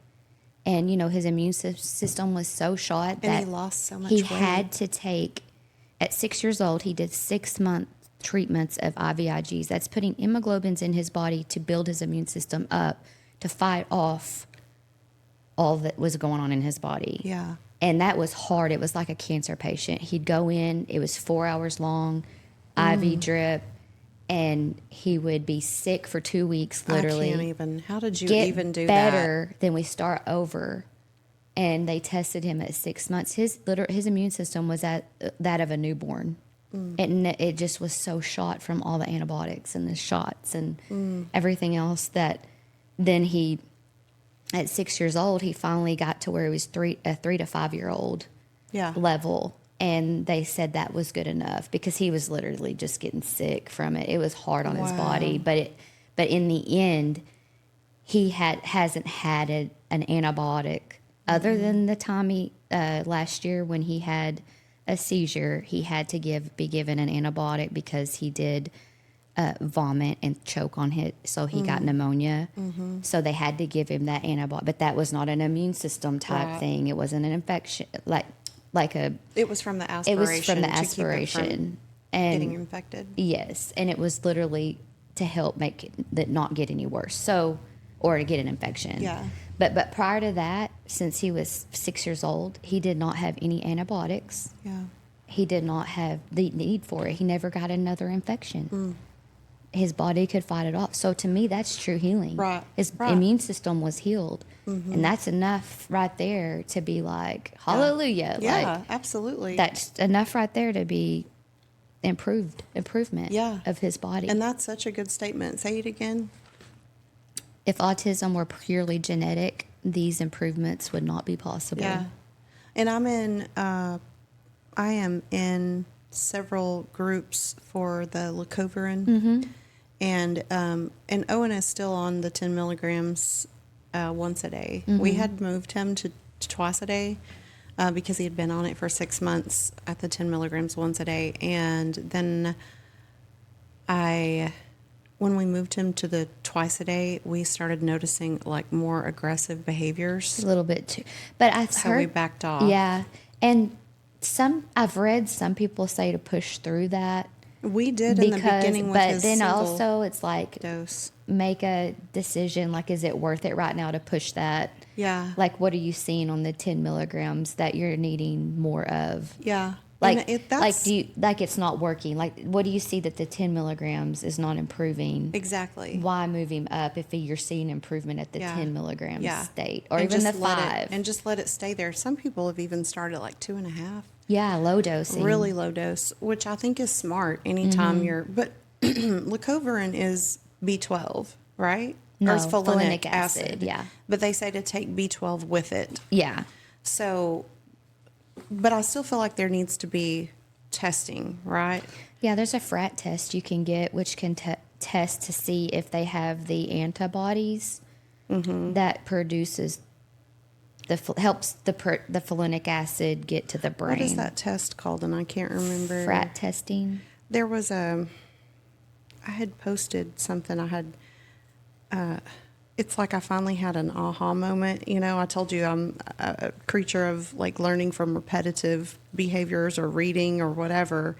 and, his immune system was so shot that he lost so much weight. He had to take, at 6 years old, he did 6-month treatments of IVIGs. That's putting hemoglobins in his body to build his immune system up to fight off all that was going on in his body. Yeah. And that was hard. It was like a cancer patient. He'd go in, it was 4 hours long, IV drip, and he would be sick for 2 weeks, literally. I can't even. How did you get even do that? better, then we start over. And they tested him at 6 months. His immune system was at that of a newborn. And it just was so shot from all the antibiotics and the shots and everything else that then he, at 6 years old, he finally got to where he was a 3 to 5 year old level. And they said that was good enough because he was literally just getting sick from it. It was hard on his body, but in the end, he hasn't had an antibiotic other than the time last year when he had a seizure. He had to be given an antibiotic because he did vomit and choke on it, so he got pneumonia. So they had to give him that antibiotic, but that was not an immune system type thing. It wasn't an infection It was from the aspiration. It was from the aspiration and getting infected. Yes, and it was literally to help make that not get any worse. Or to get an infection. Yeah. But prior to that, since he was 6 years old, he did not have any antibiotics. Yeah. He did not have the need for it. He never got another infection. his body could fight it off. So to me, that's true healing. Right, His right. immune system was healed. And that's enough right there to be like, hallelujah. Yeah, Like, absolutely. that's enough right there to be improvement Yeah. of his body. And that's such a good statement. Say it again. If autism were purely genetic, these improvements would not be possible. Yeah. And I am in several groups for the leucovorin. And Owen is still on the 10 milligrams once a day. We had moved him to twice a day because he had been on it for 6 months at the 10 milligrams once a day. And then when we moved him to the twice a day, we started noticing like more aggressive behaviors. A little bit too. But I've So heard. we backed off. Yeah. And I've read some people say to push through that. We did in the beginning with but his then single also it's like dose. make a decision, like, is it worth it right now to push that? Yeah. Like, what are you seeing on the 10 milligrams that you're needing more of? Yeah. Like, And that's it's not working? Like, what do you see that the 10 milligrams is not improving? exactly. Why move him up if you're seeing improvement at the Yeah. 10 milligram Yeah. state, or And even the just let 5? and just let it stay there. Some people have even started at like 2.5. Yeah, low dosing. Really low dose, which I think is smart anytime you're, but leucovorin is B12, right? No, or it's folinic acid, yeah. But they say to take B12 with it. Yeah. So, but I still feel like there needs to be testing, right? Yeah, there's a frat test you can get, which can test to see if they have the antibodies that produces helps the folinic acid get to the brain. What is that test called? And I can't remember. Frat testing. There was I had posted something. It's like I finally had an aha moment. You know, I told you I'm a creature of like learning from repetitive behaviors or reading or whatever.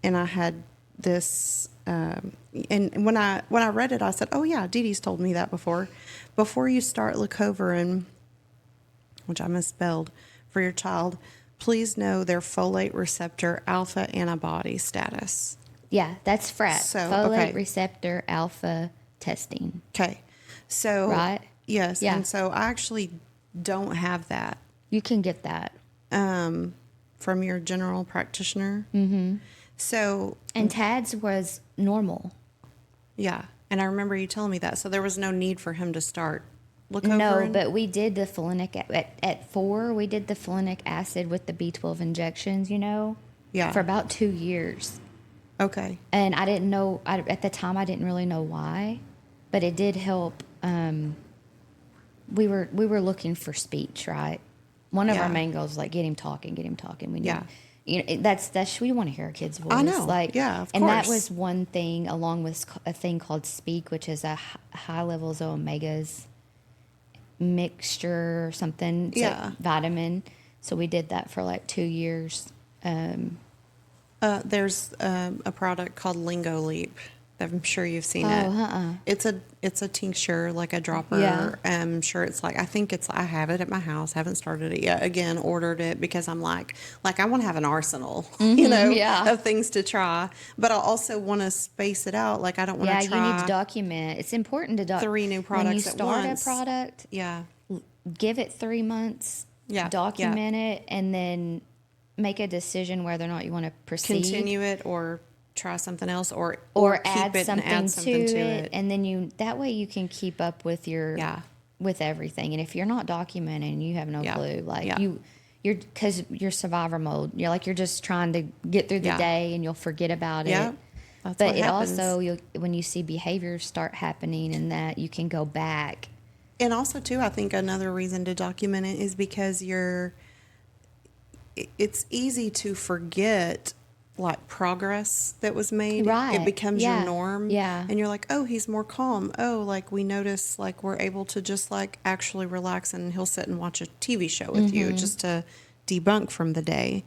And I had this, and when I read it, I said, oh yeah, Dee Dee's told me that before. Before you start leucovorin, which I misspelled, for your child, please know their folate receptor alpha antibody status. Yeah, that's frat. So, Folate okay. receptor alpha testing. Okay. So, Right? yes. Yeah. And so I actually don't have that You can get that. from your general practitioner. Mm-hmm. So, And Tad's was normal. yeah. And I remember you telling me that. So there was no need for him to start leucovorin. No, but we did the folinic at 4. We did the folinic acid with the B12 injections. Yeah. For about 2 years. Okay. And I didn't know at the time. I didn't really know why, but it did help. We were looking for speech, right? One of Yeah. our main goals was like get him talking. We need, Yeah. that's we want to hear our kids' voice. I know. Like, Yeah, of and that course. was one thing, along with a thing called Speak, which is a high levels of omegas mixture or something. It's Yeah. like vitamin. So we did that for like 2 years. There's a product called Lingo Leap. I'm sure you've seen Oh, it. It's a tincture, like a dropper. Yeah. I'm sure I have it at my house. Haven't started it yet. Again, ordered it because I'm like I want to have an arsenal, yeah. of things to try. But I also want to space it out. Like I don't want to try. You need to document. It's important to document 3 new products when you at start once. a product. Yeah. Give it 3 months. Yeah, Document it, and then make a decision whether or not you want to proceed. Continue it or try something else or keep add it something, and add something to it. and then that way you can keep up with with everything. And if you're not documenting, you have no Yeah. clue. Like Yeah. you're because you're survivor mode. You're just trying to get through the Yeah. day, and you'll forget about Yeah. it. That's But what it happens. also, when you see behaviors start happening, and that you can go back. And also, too, I think another reason to document it is because it's easy to forget like progress that was made. Right. It becomes Yeah. your norm. Yeah. And you're like, oh, he's more calm. Oh, like we notice like we're able to just like actually relax and he'll sit and watch a TV show with you just to debunk from the day.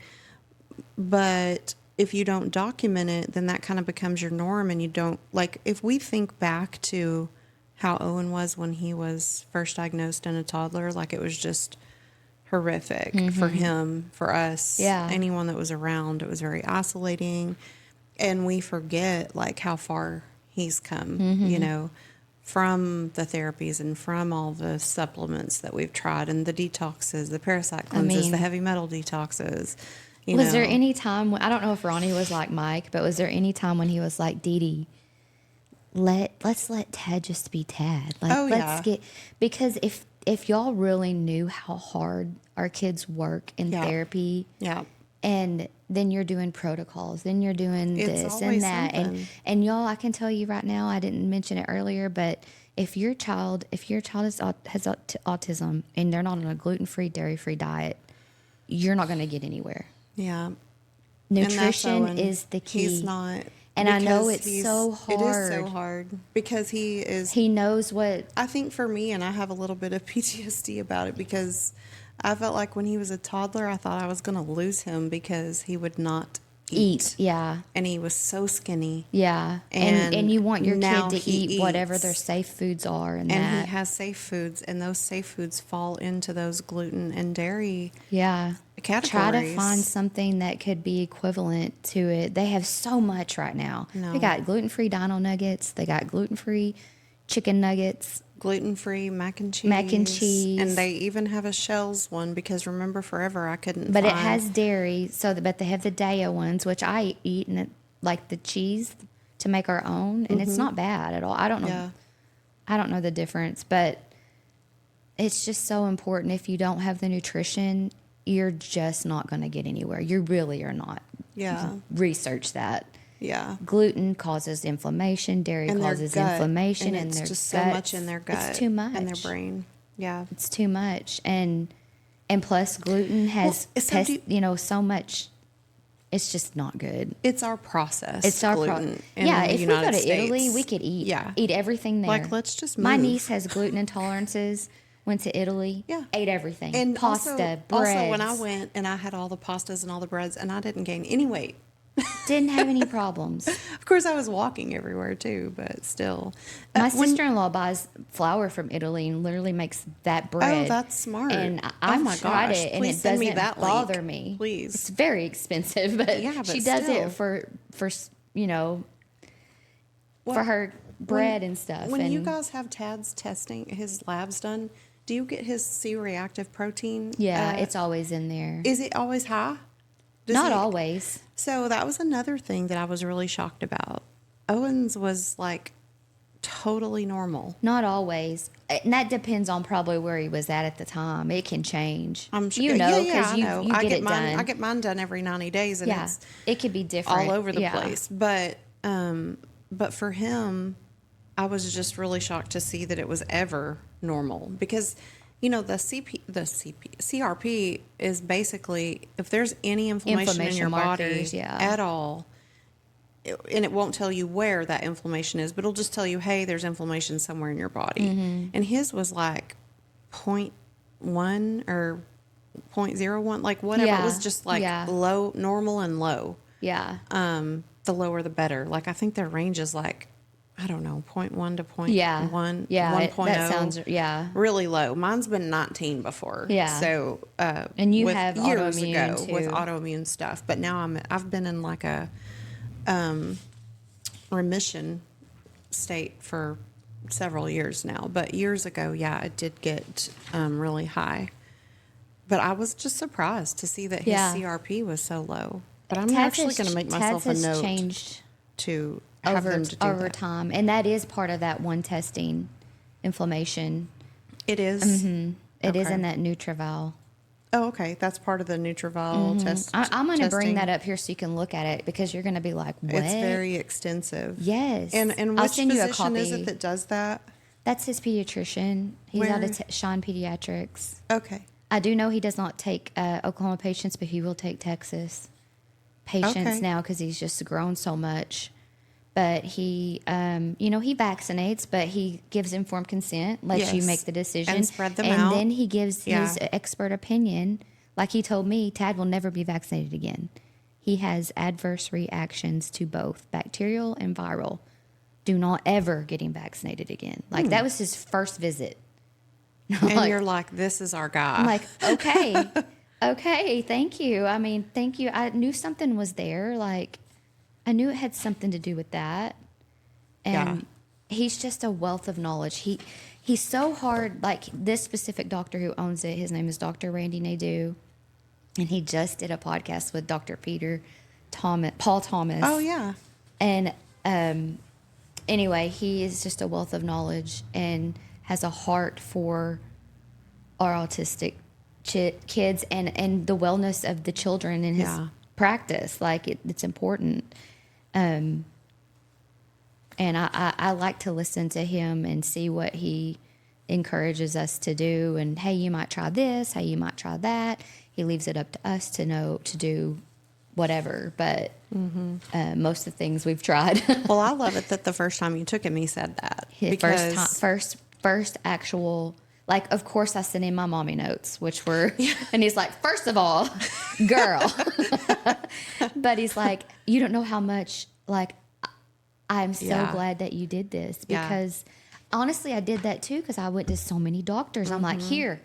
But if you don't document it, then that kind of becomes your norm and you don't like if we think back to how Owen was when he was first diagnosed in a toddler, like it was just horrific for him, for us, Yeah. anyone that was around. It was very isolating, and we forget like how far he's come, Mm-hmm. you know, from the therapies and from all the supplements that we've tried and the detoxes, the parasite cleanses, the mean, heavy metal detoxes. You Was know. there any time when, I don't know if Ronnie was like Mike, but was there any time when he was like, Dee Dee, let's let Tad just be Tad. Like, Oh, let's yeah. get, because if y'all really knew how hard our kids work in Yeah. therapy, Yeah. and then you're doing protocols, then you're doing It's this always and that, something. and y'all, I can tell you right now, I didn't mention it earlier, but if your child has autism and they're not on a gluten-free, dairy-free diet, you're not going to get anywhere. Yeah. And that's Nutrition Owen. is the key. He's not. And I know because it's so It is so hard. hard because he is. He knows what. I think for me, and I have a little bit of PTSD about it because I felt like when he was a toddler, I thought I was going to lose him because he would not eat. Yeah. And he was so skinny. Yeah. And you want your now kid to he eat whatever their eats. safe foods are and And that. he has safe foods, and those safe foods fall into those gluten and dairy Yeah. categories. Try to find something that could be equivalent to it. They have so much right now. No. They got gluten-free dino nuggets. They got gluten-free chicken nuggets. Gluten-free mac and cheese. Mac and cheese. And they even have a shells one because remember forever I couldn't But find. it has dairy, but they have the Daya ones, which I eat, and like the cheese to make our own, and it's not bad at all. I don't know. Yeah. I don't know the difference, but it's just so important. If you don't have the nutrition, you're just not going to get anywhere. You really are not. Yeah. Research that. Yeah. Gluten causes inflammation. Dairy And their causes gut, inflammation and in it's their just guts. so much in their gut. It's too much. And their brain. Yeah. It's too much, and plus gluten has Well, so so much. It's just not good. It's our process. It's our gluten in Yeah, the if United we go to States. Italy, we could eat. Yeah. Eat everything there. Like, let's just My move. niece has gluten intolerances. Went to Italy. Yeah. Ate everything. And Pasta, breads. also when I went and I had all the pastas and all the breads and I didn't gain any weight. Didn't have any problems. Of course, I was walking everywhere too, but still. My When- sister-in-law buys flour from Italy and literally makes that bread. Oh, that's smart. And Oh I've my tried gosh. it, and Please it send me doesn't that link, bother me. please. It's very expensive, but, Yeah, but she does still. it for Well, for her bread and stuff. When and you guys have Tad's testing, his labs done, do you get his C-reactive protein? yeah, it's always in there. Is it always high? Does Not he- always. So that was another thing that I was really shocked about. Owen's was like totally normal. Not always. And that depends on probably where he was at the time. It can change. I'm sure. You know, yeah, because I you, know. you I get it mine. done. I get mine done every 90 days, and yeah, it's it could be different. all over the Yeah. place. But for him, I was just really shocked to see that it was ever normal because, you know, the CRP is basically if there's any inflammation in your markers, body yeah. at all, and it won't tell you where that inflammation is, but it'll just tell you, hey, there's inflammation somewhere in your body. Mm-hmm. And his was like 0.1 or 0.01, like whatever. Yeah, It was just like yeah. low, normal and low. Yeah. The lower the better. Like I think their range is like, I don't know, 0.1 to 0.1. Yeah. Yeah. 1.0. That sounds, yeah. Really low. Mine's been 19 before. Yeah. So, And you with have years autoimmune, ago too. with autoimmune stuff, but now I've been in like a remission state for several years now. But years ago, yeah, it did get really high. But I was just surprised to see that his Yeah. CRP was so low. But I'm Tats actually has- going to make myself a Tats has note changed to have them to do over that. time, and that is part of that one testing inflammation. It is. It is Okay. in that Nutrival. Oh, okay. That's part of the Nutrival test. I'm going to bring testing. that up here so you can look at it because you're going to be like, what? It's very extensive. Yes. And I'll which send you a physician is copy. it that does that? That's his pediatrician. He's out Where? of Sean Pediatrics. Okay. I do know he does not take Oklahoma patients, but he will take Texas patients Okay. now because he's just grown so much. But he, he vaccinates, but he gives informed consent, lets you Yes. make the decision. And spread them and out. then he gives Yeah. his expert opinion. Like he told me, Tad will never be vaccinated again. He has adverse reactions to both bacterial and viral. Do not ever get him vaccinated again. Like that was his first visit. And you're like, this is our guy. I'm like, okay, okay, thank you. I mean, thank you. I knew something was there. Like, I knew it had something to do with that. And he's just a wealth of knowledge. He's so hard. Like this specific doctor who owns it, his name is Dr. Randy Nadeau, and he just did a podcast with Dr. Paul Thomas. Oh yeah. And anyway, he is just a wealth of knowledge and has a heart for our autistic kids and the wellness of the children in his practice. Like it's important. And I like to listen to him and see what he encourages us to do. And hey, you might try this. Hey, you might try that. He leaves it up to us to know to do whatever. But most of the things we've tried. Well, I love it that the first time you took him, he said that. First actual. Like, of course, I sent him my mommy notes, which were, and he's like, first of all, girl. But he's like, you don't know how much, like, I'm so glad that you did this. Because honestly, I did that too, because I went to so many doctors. I'm like, here,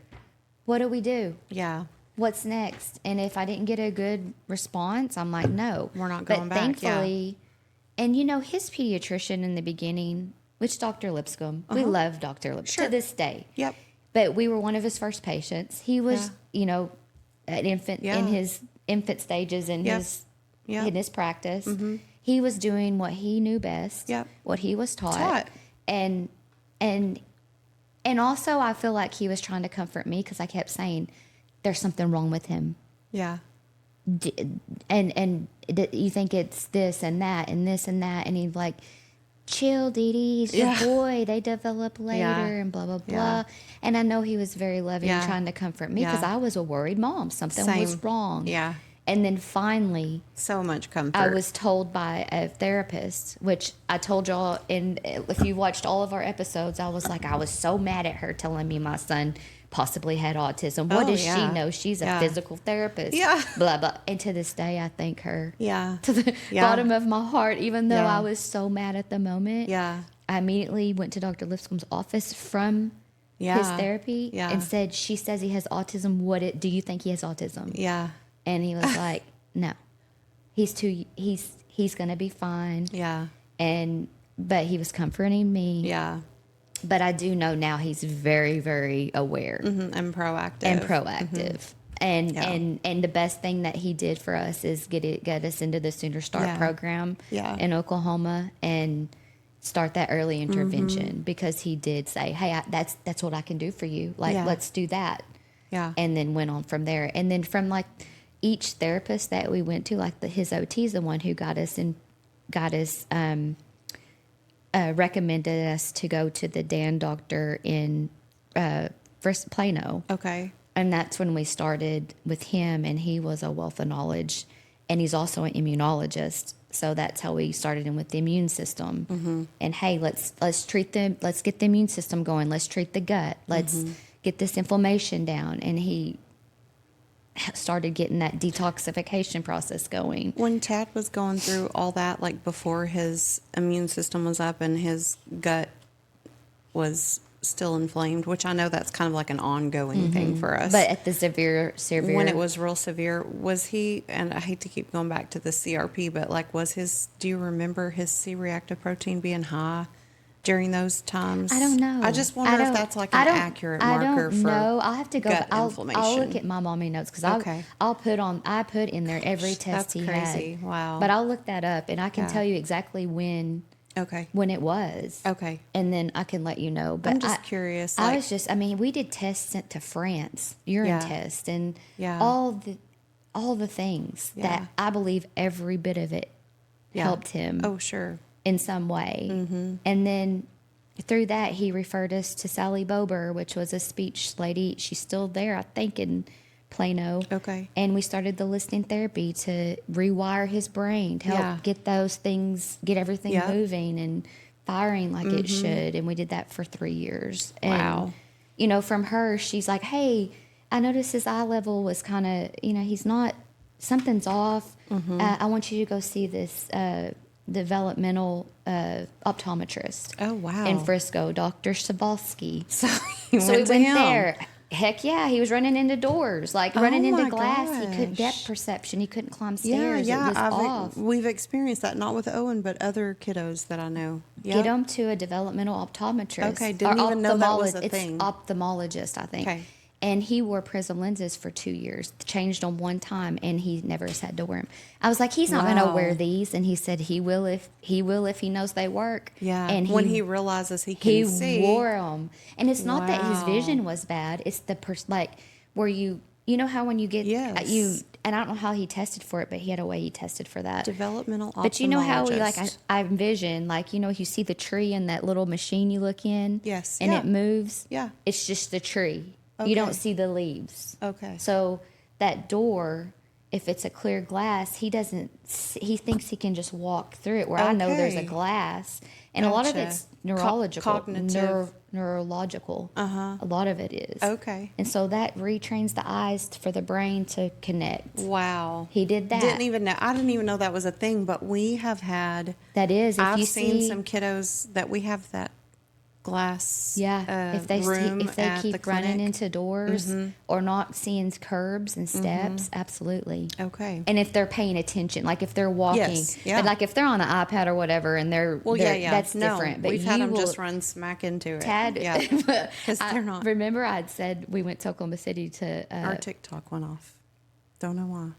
what do we do? Yeah. What's next? And if I didn't get a good response, I'm like, no. We're not going back. Thankfully, and you know, his pediatrician in the beginning, which Dr. Lipscomb, we love Dr. Lipscomb to this day. Yep. But we were one of his first patients. He was, you know, an infant in his infant stages in his practice. He was doing what he knew best, what he was taught. And also I feel like he was trying to comfort me because I kept saying, there's something wrong with him. Yeah. And you think it's this and that and this and that. And he's like, chill, Dee Dee. He's your boy. They develop later and blah, blah, blah. And I know he was very loving, trying to comfort me because I was a worried mom. Something was wrong. Yeah. And then finally, so much comfort. I was told by a therapist, which I told y'all, and if you watched all of our episodes, I was like, I was so mad at her telling me my son possibly had autism. What does she know? She's a physical therapist. Yeah. Blah, blah. And to this day, I thank her. Yeah. To the bottom of my heart, even though I was so mad at the moment. Yeah. I immediately went to Dr. Lipscomb's office from his therapy and said, she says he has autism. Do you think he has autism? Yeah. And he was like, no, he's going to be fine. Yeah. But he was comforting me. Yeah. But I do know now he's very, very aware. And proactive. And the best thing that he did for us is get us into the Sooner Start program in Oklahoma and start that early intervention because he did say, hey, that's what I can do for you. Like, let's do that. Yeah. And then went on from there. And then from like each therapist that we went to, like his OT is the one who recommended us to go to the Dan doctor in Plano. Okay. And that's when we started with him, and he was a wealth of knowledge, and he's also an immunologist. So that's how we started him with the immune system. And hey, let's treat them. Let's get the immune system going. Let's treat the gut. Let's get this inflammation down. And he started getting that detoxification process going. When Tad was going through all that, like before his immune system was up and his gut was still inflamed, which I know that's kind of like an ongoing thing for us. But at the severe. When it was real severe, was he, and I hate to keep going back to the CRP, but like do you remember his C-reactive protein being high during those times? I don't know. I just wonder if that's like an accurate marker for I'll have to go. Inflammation. I'll look at my mommy notes because I put in there every test he had. Wow. But I'll look that up and I can tell you exactly when it was. Okay. And then I can let you know. But I'm just curious. We did tests sent to France, urine tests, and all the things that I believe every bit of it helped him. Oh, sure. In some way. And then through that, he referred us to Sally Bober, which was a speech lady. She's still there, I think, in Plano. Okay. And we started the listening therapy to rewire his brain, to help get those things, get everything moving and firing like it should. And we did that for 3 years. And, you know, from her, she's like, hey, I noticed his eye level was kind of, he's not, something's off. I want you to go see this developmental optometrist. Oh, wow. In Frisco, Dr. Sabalski. So we went there. Heck yeah, he was running into doors, like running into my glass. He couldn't gosh. depth perception. He couldn't climb Yeah, stairs. yeah. It was off. We've experienced that, not with Owen, but other kiddos that I know. Get Yep. him to a developmental optometrist. Okay, didn't even know that was a It's thing. ophthalmologist, I think. Okay. And he wore prism lenses for 2 years, changed them one time, and he never has had to wear them. I was like, he's not going to Wow. wear these, and he said he will if he knows they work. Yeah. And when he realizes he can see. wore them, and it's not that his Wow. vision was bad. It's the like where you know how when you get Yes. and I don't know how he tested for it, but he had a way he tested for that. Developmental ophthalmologist. But you know how we I envision, like, you know, you see the tree in that little machine you look in, Yes, and yeah. it moves. Yeah. It's just the tree. You Okay. don't see the leaves. Okay. So that door, if it's a clear glass, he thinks he can just walk through it. Where I know there's a Okay. glass, and a lot of Gotcha. it's neurological, Cognitive. neurological. Uh-huh. A lot of it is. Okay. And so that retrains the eyes for the brain to connect. Wow. He did that. Didn't even know. I didn't even know that was a thing, but we have had. That is, if I've you seen see some kiddos that we have that glass if they room if they at the keep running clinic. into doors or not seeing curbs and steps, absolutely. Okay. And if they're paying attention, like if they're walking, Yes, yeah. but like if they're on an iPad or whatever, and they're Well, yeah. that's No, different. But we've had them will, just run smack into it. Tad, Yeah. Because they're not. Remember, I'd said we went to Oklahoma City to. Our TikTok went off. Don't know why.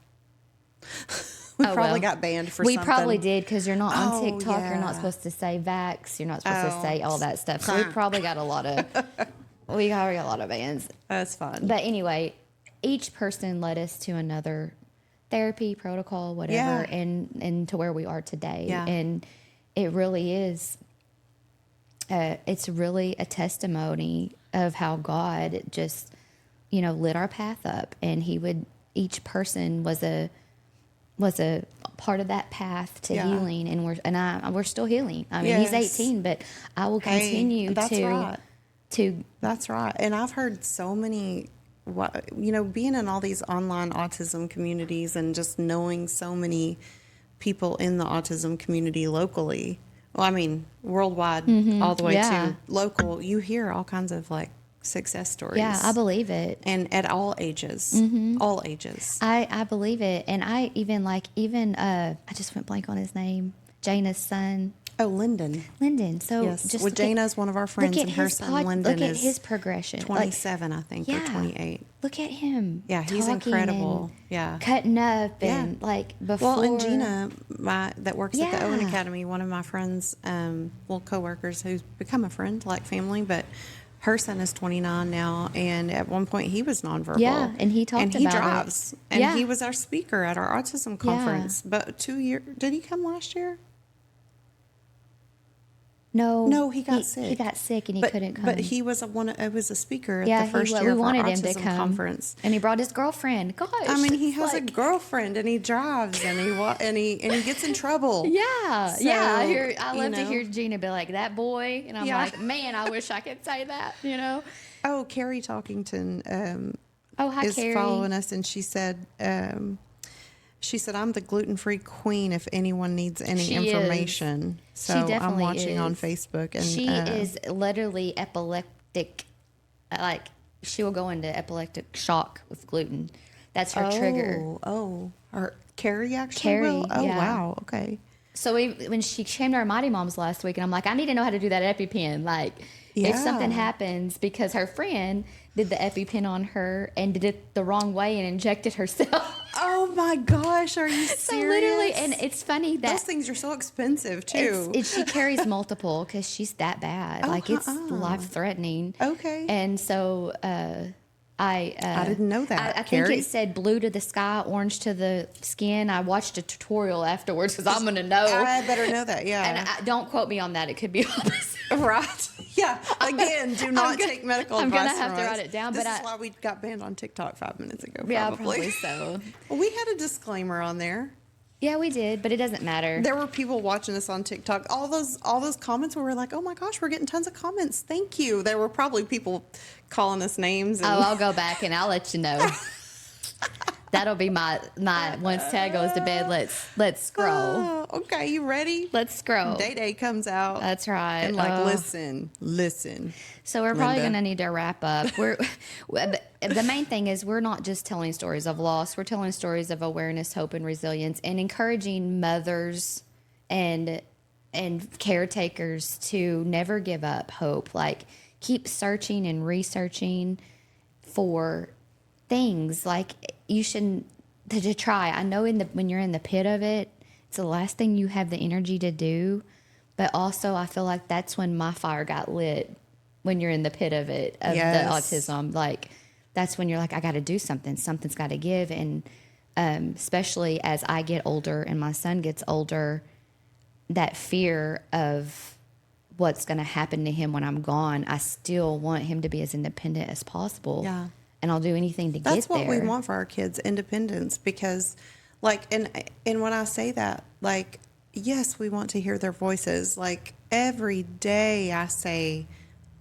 We probably got banned for we something. probably did, because you're not on Oh, TikTok. You're yeah. not supposed to say vax. You're not supposed to Oh. say all that stuff. So we probably got a lot of. We already got a lot of bans. That's fun. But anyway, each person led us to another therapy protocol, whatever, Yeah. and to where we are today. Yeah. And it really is. It's really a testimony of how God just, lit our path up, and each person was a part of that path to Yeah. healing, and we're still healing. I mean, he's Yes. 18, but I will Hey, continue that's right. to That's right. And I've heard so many, being in all these online autism communities and just knowing so many people in the autism community locally. Well, I mean, worldwide, all the way Yeah. to local, you hear all kinds of success stories. yeah, I believe it. And at all ages, all ages. I believe it, and I even I just went blank on his name. Jana's son, Oh, Lyndon. Lyndon. So Yes. just Well, look at- Jana's one of our friends, look at and her his son Lyndon look at is his progression. 27, I think, or yeah. 28. Look at him. Yeah, he's talking incredible. and Yeah. cutting up Yeah. and before. Well, and Gina, that works at the Owen Yeah. Academy, one of my friends, coworkers who's become a friend, like family, but her son is 29 now, and at one point he was nonverbal. Yeah, and he talked and he about it. drives, and Yeah. he was our speaker at our autism conference. But 2 years, did he come last year? No, he got sick. He got sick and he But, couldn't come. but he was a speaker at yeah, the first we year of our wanted him to autism come. conference. And he brought his girlfriend. Gosh. I mean, he has a like- girlfriend, and he drives, and he gets in trouble. Yeah, So, yeah. I love to know. hear Gina be like, that boy. And I'm Yeah. like, man, I wish I could say that, Oh, Carrie Talkington Oh, hi, is Carrie. following us, and she said, I'm the gluten-free queen if anyone needs any She is. information. She So I'm definitely watching on is. Facebook. And She is literally epileptic. Like, she will go into epileptic shock with gluten. That's her trigger. Oh, Carrie actually Carrie, will? Oh, yeah. wow. Okay. So when she came to our Mighty Moms last week, and I'm like, I need to know how to do that EpiPen. Like, if Yeah. something happens, because her friend did the EpiPen on her and did it the wrong way and injected herself. Oh, my gosh. Are you serious? So literally, and it's funny that those things are so expensive, too. she carries multiple because she's that bad. Oh, Like, it's life threatening. Okay. And so I didn't know that, I think Carrie. it said blue to the sky, orange to the skin. I watched a tutorial afterwards because I'm going to know. I better know that, yeah. And don't quote me on that. It could be opposite. Right. Yeah. Again, do not take medical I'm advice gonna have from to us. write it down, This but is why we got banned on TikTok 5 minutes ago, probably. Yeah, probably so. We had a disclaimer on there. Yeah, we did, but it doesn't matter. There were people watching us on TikTok. All those comments where we're like, oh my gosh, we're getting tons of comments. Thank you. There were probably people calling us names. And I'll go back and I'll let you know. That'll be my once Tad goes to bed, let's scroll. Oh, okay, you ready? Let's scroll. Day comes out. That's right. And like, listen. So we're probably Linda. going to need to wrap up. The main thing is we're not just telling stories of loss. We're telling stories of awareness, hope, and resilience, and encouraging mothers and caretakers to never give up hope. Like, keep searching and researching for things. Like, you shouldn't to try. I know when you're in the pit of it, it's the last thing you have the energy to do. But also, I feel like that's when my fire got lit. When you're in the pit of it, of Yes. the autism, like, that's when you're like, I got to do something. Something's got to give. And especially as I get older and my son gets older, that fear of what's going to happen to him when I'm gone, I still want him to be as independent as possible. Yeah. And I'll do anything to That's get there. what we want for our kids, independence. Because, like, and when I say that, like, yes, we want to hear their voices. Like, every day I say,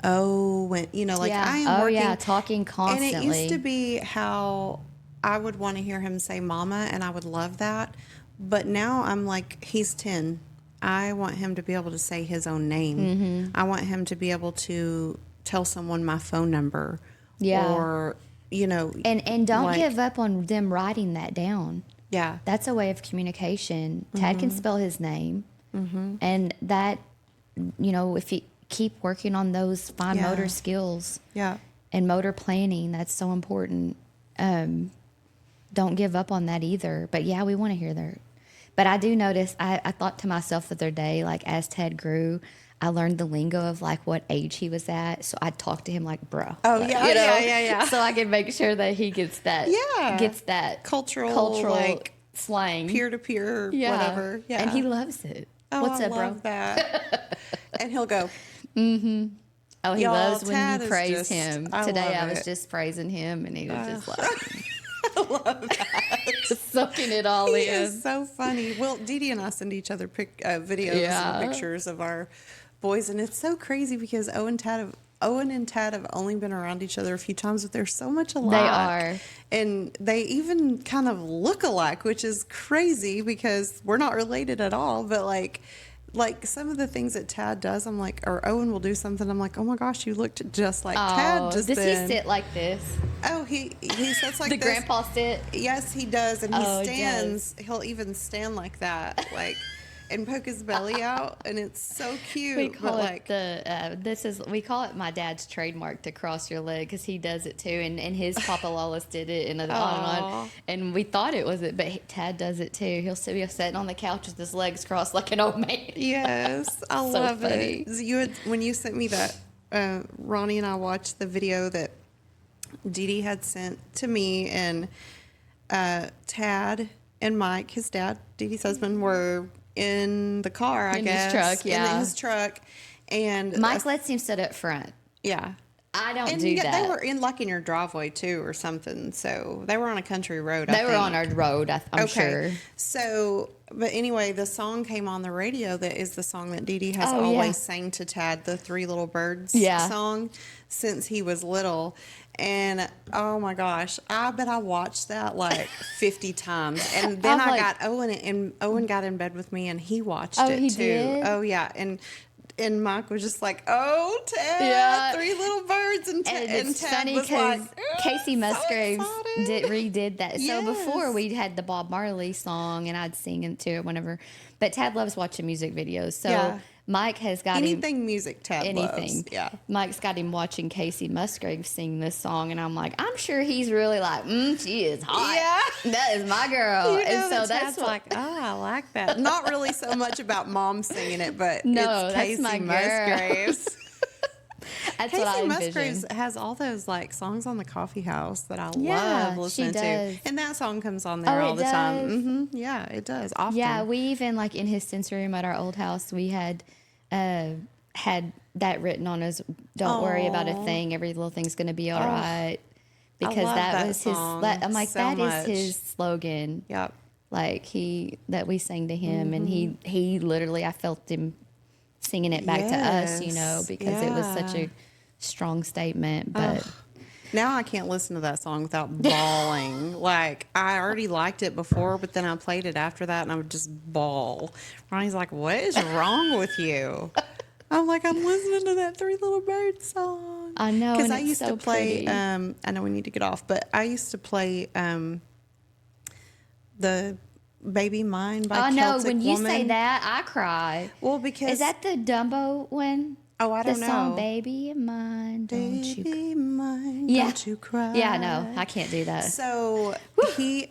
oh, when, you know, like, I am working. Talking constantly. And it used to be how I would want to hear him say mama, and I would love that. But now I'm like, he's 10. I want him to be able to say his own name. Mm-hmm. I want him to be able to tell someone my phone number. Yeah. Or, you know. And don't like, give up on them writing that down. Yeah. That's a way of communication. Tad can spell his name. Mm-hmm. And that, you know, if you keep working on those fine motor skills and motor planning, that's so important. Don't give up on that either. But yeah, we want to hear their. But I do notice, I thought to myself the other day, like, as Ted grew, I learned the lingo of, like, what age he was at. So I'd talk to him like, bro. Oh, like, yeah, you know? yeah. So I can make sure that he gets that. Yeah. Gets that cultural like, slang. peer-to-peer, whatever. Yeah. And he loves it. Oh, What's I up, love bro? that. And he'll go, Oh, he Y'all, loves when Tad you is praise just- him. I Today love I was it. just praising him, and he was just like I love that. just soaking it all He in. is so funny. Well, Dee Dee and I send each other videos Yeah. and pictures of our boys, and it's so crazy because Owen and Tad have only been around each other a few times, but they're so much alike. They are. And they even kind of look alike, which is crazy because we're not related at all. But like some of the things that Tad does, I'm like, or Owen will do something, I'm like, oh my gosh, you looked just like Tad just does then. he sit like this? Oh, he sits like The this. grandpa sit? Yes, he does, and he Oh, he stands. He'll even stand like that, like, and poke his belly out, and it's so cute. We call but it we call it my dad's trademark to cross your leg, because he does it too, and his Papa Lawless did it, and on, and we thought it was it, but Tad does it too. He'll be sitting on the couch with his legs crossed like an old man. yes, I So love funny. it. When you sent me that, Ronnie and I watched the video that Dee Dee had sent to me, and Tad and Mike, his dad, Dee Dee's husband, were in the car, I guess. In his truck, yeah. In his truck. And Mike lets him sit up front. yeah. I don't And do that. they were in in your driveway too or something. So they were on a country road. They were on our road, I'm sure. So, but anyway, the song came on the radio that is the song that Dee Dee has Oh, always yeah. sang to Tad, the Three Little Birds Yeah. song, since he was little. And oh my gosh, I bet I watched that like 50 times. And then I'm I like- got Owen, and Owen got in bed with me, and he watched Oh, it he too. did? Oh yeah, and Mike was just like, "Oh, Tad, Yeah. Three Little Birds," and And it's Tad funny was like, because Casey so Musgraves excited. redid that. So before Yes. we had the Bob Marley song, and I'd sing it to it whenever. But Tad loves watching music videos, so Yeah. Mike has got him anything music Tad anything. loves. Yeah. Mike's got him watching Casey Musgraves sing this song, and I'm like, I'm sure he's really like, she is hot. Yeah. That is my girl. You know And so that that's Tad's what. like, oh, I like that. Not really so much about mom singing it, but No, it's that's Casey my girl. Musgraves. That's what I Casey envision. Musgraves has all those like songs on the coffee house that I Yeah, love listening she does. to, and that song comes on there Oh, all it the time. does? Yeah, it does often. Yeah, we even like in his sensory room at our old house, we had that written on us. Don't worry about a Aw. thing. Every little thing's going to be all right. Because love that that was song his. I'm like, so that much. is his slogan. Yep. Like that we sang to him, and he literally, I felt him singing it back to us, Yes, because it was such yeah. a strong statement. But Now I can't listen to that song without bawling. Like, I already liked it before, but then I played it after that and I would just bawl. Ronnie's like, what is wrong with you? I'm like, I'm listening to that Three Little Birds song. I know, Because and I it's used so to play, pretty. I know we need to get off, but I used to play the Baby Mine by Oh no, Celtic when you Woman. say that, I cry. Well, because... Is that the Dumbo one? Oh, I don't The song know. "Baby of Mine, Don't You?" Baby Mine, Yeah, don't you cry. yeah. No, I can't do that. So he,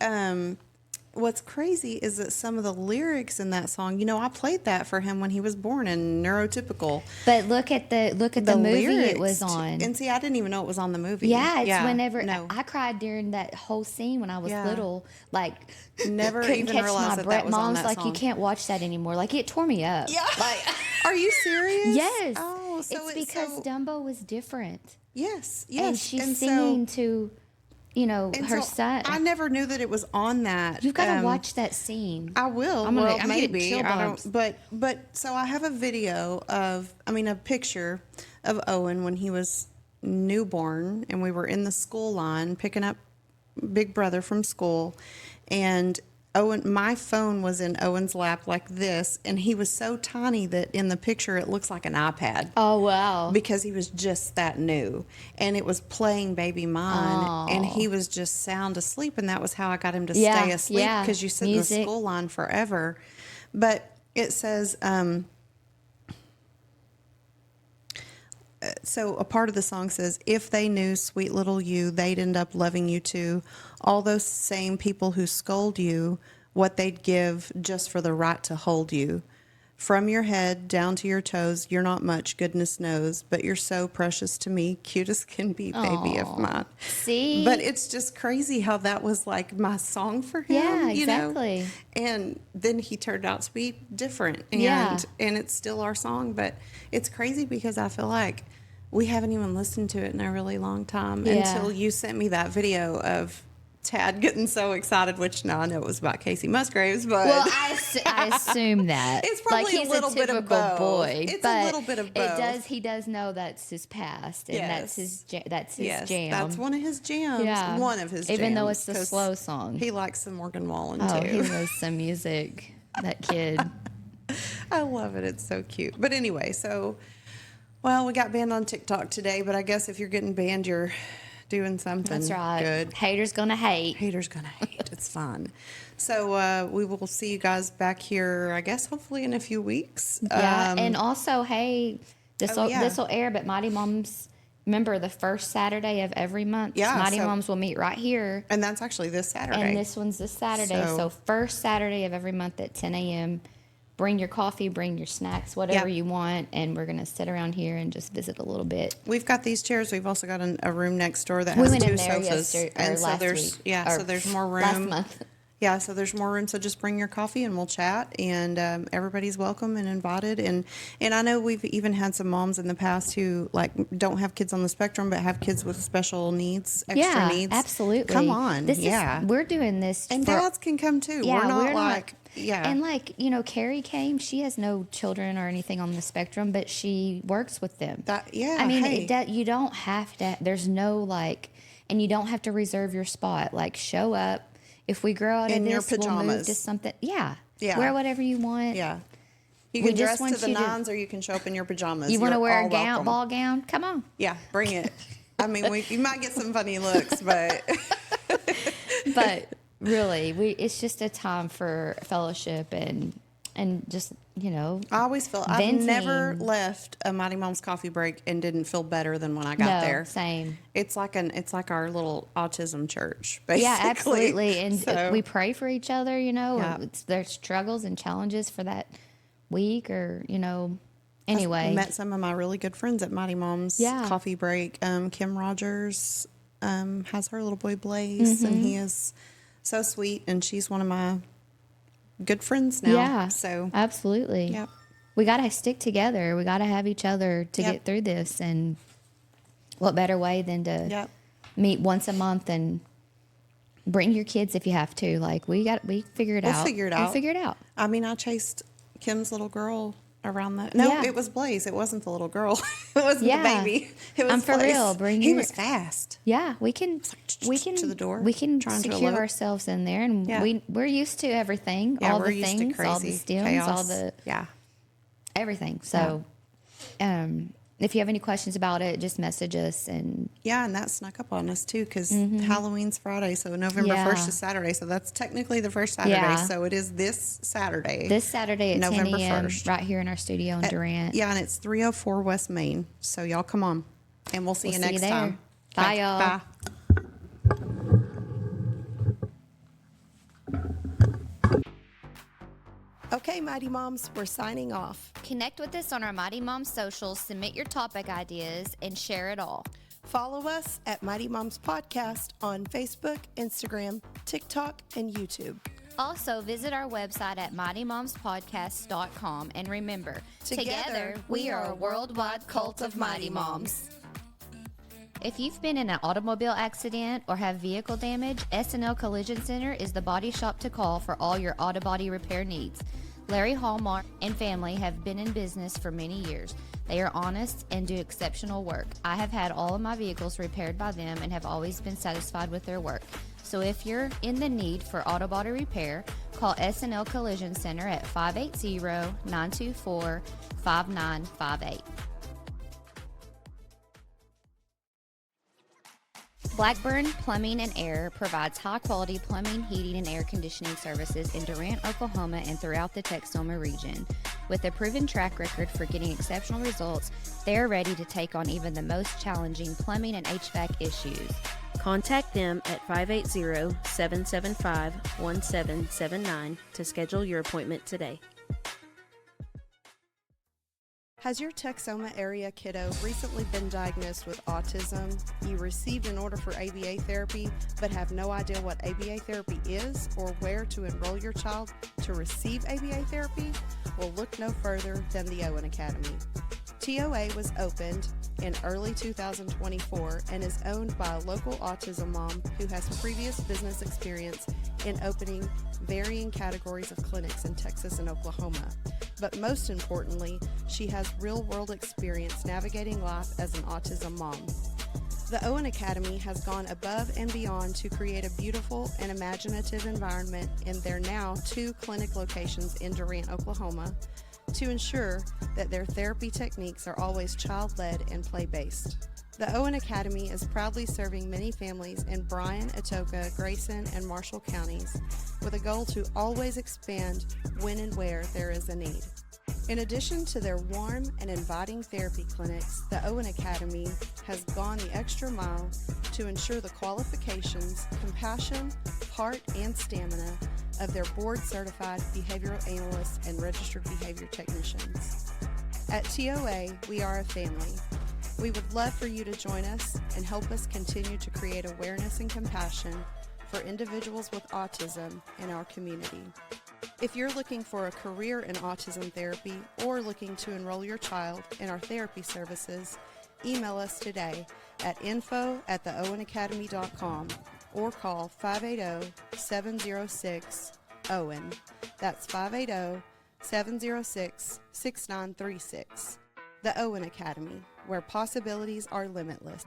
what's crazy is that some of the lyrics in that song, you know, I played that for him when he was born in Neurotypical. But look at the movie it was on. And see, I didn't even know it was on the movie. Yeah, it's whenever No, I cried during that whole scene when I was Yeah. little. Like, Never couldn't even catch realized my that breath. that was on Mom's that like, you song. can't watch that anymore. Like, it tore me up. Yeah. Like, Are you serious? yes. Oh, so it's because Dumbo was different. Yes, And she's singing to, you know, and her so son. I never knew that it was on that. You've got to watch that scene. I will. I'm Well, getting maybe. chill I bumps. don't. But so I have a video of, a picture of Owen when he was newborn, and we were in the school line picking up Big Brother from school, and Owen, my phone was in Owen's lap like this, and he was so tiny that in the picture it looks like an iPad. Oh, wow. Because he was just that new, and it was playing Baby Mine, and he was just sound asleep, and that was how I got him to stay asleep, because you sit in the school line forever. But it says, so a part of the song says, if they knew, sweet little you, they'd end up loving you too. All those same people who scold you, what they'd give just for the right to hold you. From your head down to your toes, you're not much, goodness knows, but you're so precious to me, cute as can be, baby of mine. See? But it's just crazy how that was like my song for him. Yeah, you know? exactly. And then he turned out to be different, and and it's still our song. But it's crazy because I feel like we haven't even listened to it in a really long time until you sent me that video of Tad getting so excited, which now I know it was about Casey Musgraves, but well, I assume that it's probably like he's a little bit of typical both. boy. It's but a little bit of both. He does know that's his past, and that's his jam. That's one of his jams. Yeah, One of his jams. Even though it's a slow song, he likes some Morgan Wallen oh, too. he loves some music. That kid. I love it. It's so cute. But anyway, so well, we got banned on TikTok today, but I guess if you're getting banned, you're doing something That's right. good. Haters gonna hate. Haters gonna hate. It's fun. So we will see you guys back here, I guess, hopefully in a few weeks. Yeah, and also, hey, this will air, but Mighty Moms. Remember, the first Saturday of every month, Mighty Moms will meet right here. And that's actually this Saturday. And this one's this Saturday. So first Saturday of every month at 10 a.m., bring your coffee, bring your snacks, whatever you want, and we're going to sit around here and just visit a little bit. We've got these chairs. We've also got a room next door that has two sofas. And so there's so there's more room. Last month. Yeah, so there's more room. So just bring your coffee and we'll chat. And everybody's welcome and invited. And I know we've even had some moms in the past who like don't have kids on the spectrum, but have kids with special needs, extra needs. Yeah, absolutely. Come on. We're doing this. And dads can come too. Yeah, we're not. Yeah. And like, you know, Carrie came, she has no children or anything on the spectrum, but she works with them. I mean, you don't have to, there's no like, and you don't have to reserve your spot. Like, show up. If we grow out of this, we'll move to something. Yeah. Wear whatever you want. Yeah. You can dress to the nines or you can show up in your pajamas. You want to wear a ball gown? Come on. Yeah, bring it. I mean, you might get some funny looks, but. But really, it's just a time for fellowship and just, you know, I always feel I've never left a Mighty Mom's coffee break and didn't feel better than when I got there. Same. It's like our little autism church, basically. Yeah, absolutely. And we pray for each other, you know. There's struggles and challenges for that week or, you know, anyway. I met some of my really good friends at Mighty Mom's coffee break. Kim Rogers has her little boy Blaze, and he is so sweet, and she's one of my good friends now. Yeah, so absolutely. Yep. We got to stick together. We got to have each other to get through this. And what better way than to meet once a month and bring your kids if you have to. Like we figure it out. We'll figure it out. We'll figure it out. I mean, I chased Kim's little girl around the? No, Yeah. it was Blaze. It wasn't the little girl. It wasn't Yeah. the baby. It was I'm for Blaze. real. Bring he your- was fast. Yeah, we can to the door, we can trying to secure elope. ourselves in there, and Yeah. we're used to everything, Yeah, all we're the used things, to all the crazy stems, chaos. all the Yeah. everything. So, if you have any questions about it, just message us. And Yeah, and that snuck up on us too because Halloween's Friday, so November Yeah. 1st is Saturday, so that's technically the first Saturday. Yeah. So it is this Saturday. this Saturday at November 10 a.m. 1st. right here in our studio in Durant. Yeah, and it's 304 West Main. So y'all come on, and we'll see We'll you see you next there. time. Bye, Okay, y'all. Bye. Okay, Mighty Moms, we're signing off. Connect with us on our Mighty Moms socials, submit your topic ideas, and share it all. Follow us at Mighty Moms Podcast on Facebook, Instagram, TikTok, and YouTube. Also, visit our website at mightymomspodcast.com. And remember, together we are a worldwide cult of Mighty Moms. If you've been in an automobile accident or have vehicle damage, S&L Collision Center is the body shop to call for all your auto body repair needs. Larry Hallmark and family have been in business for many years. They are honest and do exceptional work. I have had all of my vehicles repaired by them and have always been satisfied with their work. So if you're in the need for auto body repair, call S&L Collision Center at 580-924-5958. Blackburn Plumbing and Air provides high-quality plumbing, heating, and air conditioning services in Durant, Oklahoma, and throughout the Texoma region. With a proven track record for getting exceptional results, they are ready to take on even the most challenging plumbing and HVAC issues. Contact them at 580-775-1779 to schedule your appointment today. Has your Texoma area kiddo recently been diagnosed with autism? You received an order for ABA therapy, but have no idea what ABA therapy is or where to enroll your child to receive ABA therapy? Well, look no further than the Owen Academy. TOA was opened in early 2024 and is owned by a local autism mom who has previous business experience in opening varying categories of clinics in Texas and Oklahoma. But most importantly, she has real-world experience navigating life as an autism mom. The Owen Academy has gone above and beyond to create a beautiful and imaginative environment in their now 2 clinic locations in Durant, Oklahoma, to ensure that their therapy techniques are always child-led and play-based. The Owen Academy is proudly serving many families in Bryan, Atoka, Grayson, and Marshall counties with a goal to always expand when and where there is a need. In addition to their warm and inviting therapy clinics, the Owen Academy has gone the extra mile to ensure the qualifications, compassion, heart, and stamina of their board-certified behavioral analysts and registered behavior technicians. At TOA, we are a family. We would love for you to join us and help us continue to create awareness and compassion for individuals with autism in our community. If you're looking for a career in autism therapy or looking to enroll your child in our therapy services, email us today at info@theowenacademy.com or call 580-706-OWEN. That's 580-706-6936. The Owen Academy, where possibilities are limitless.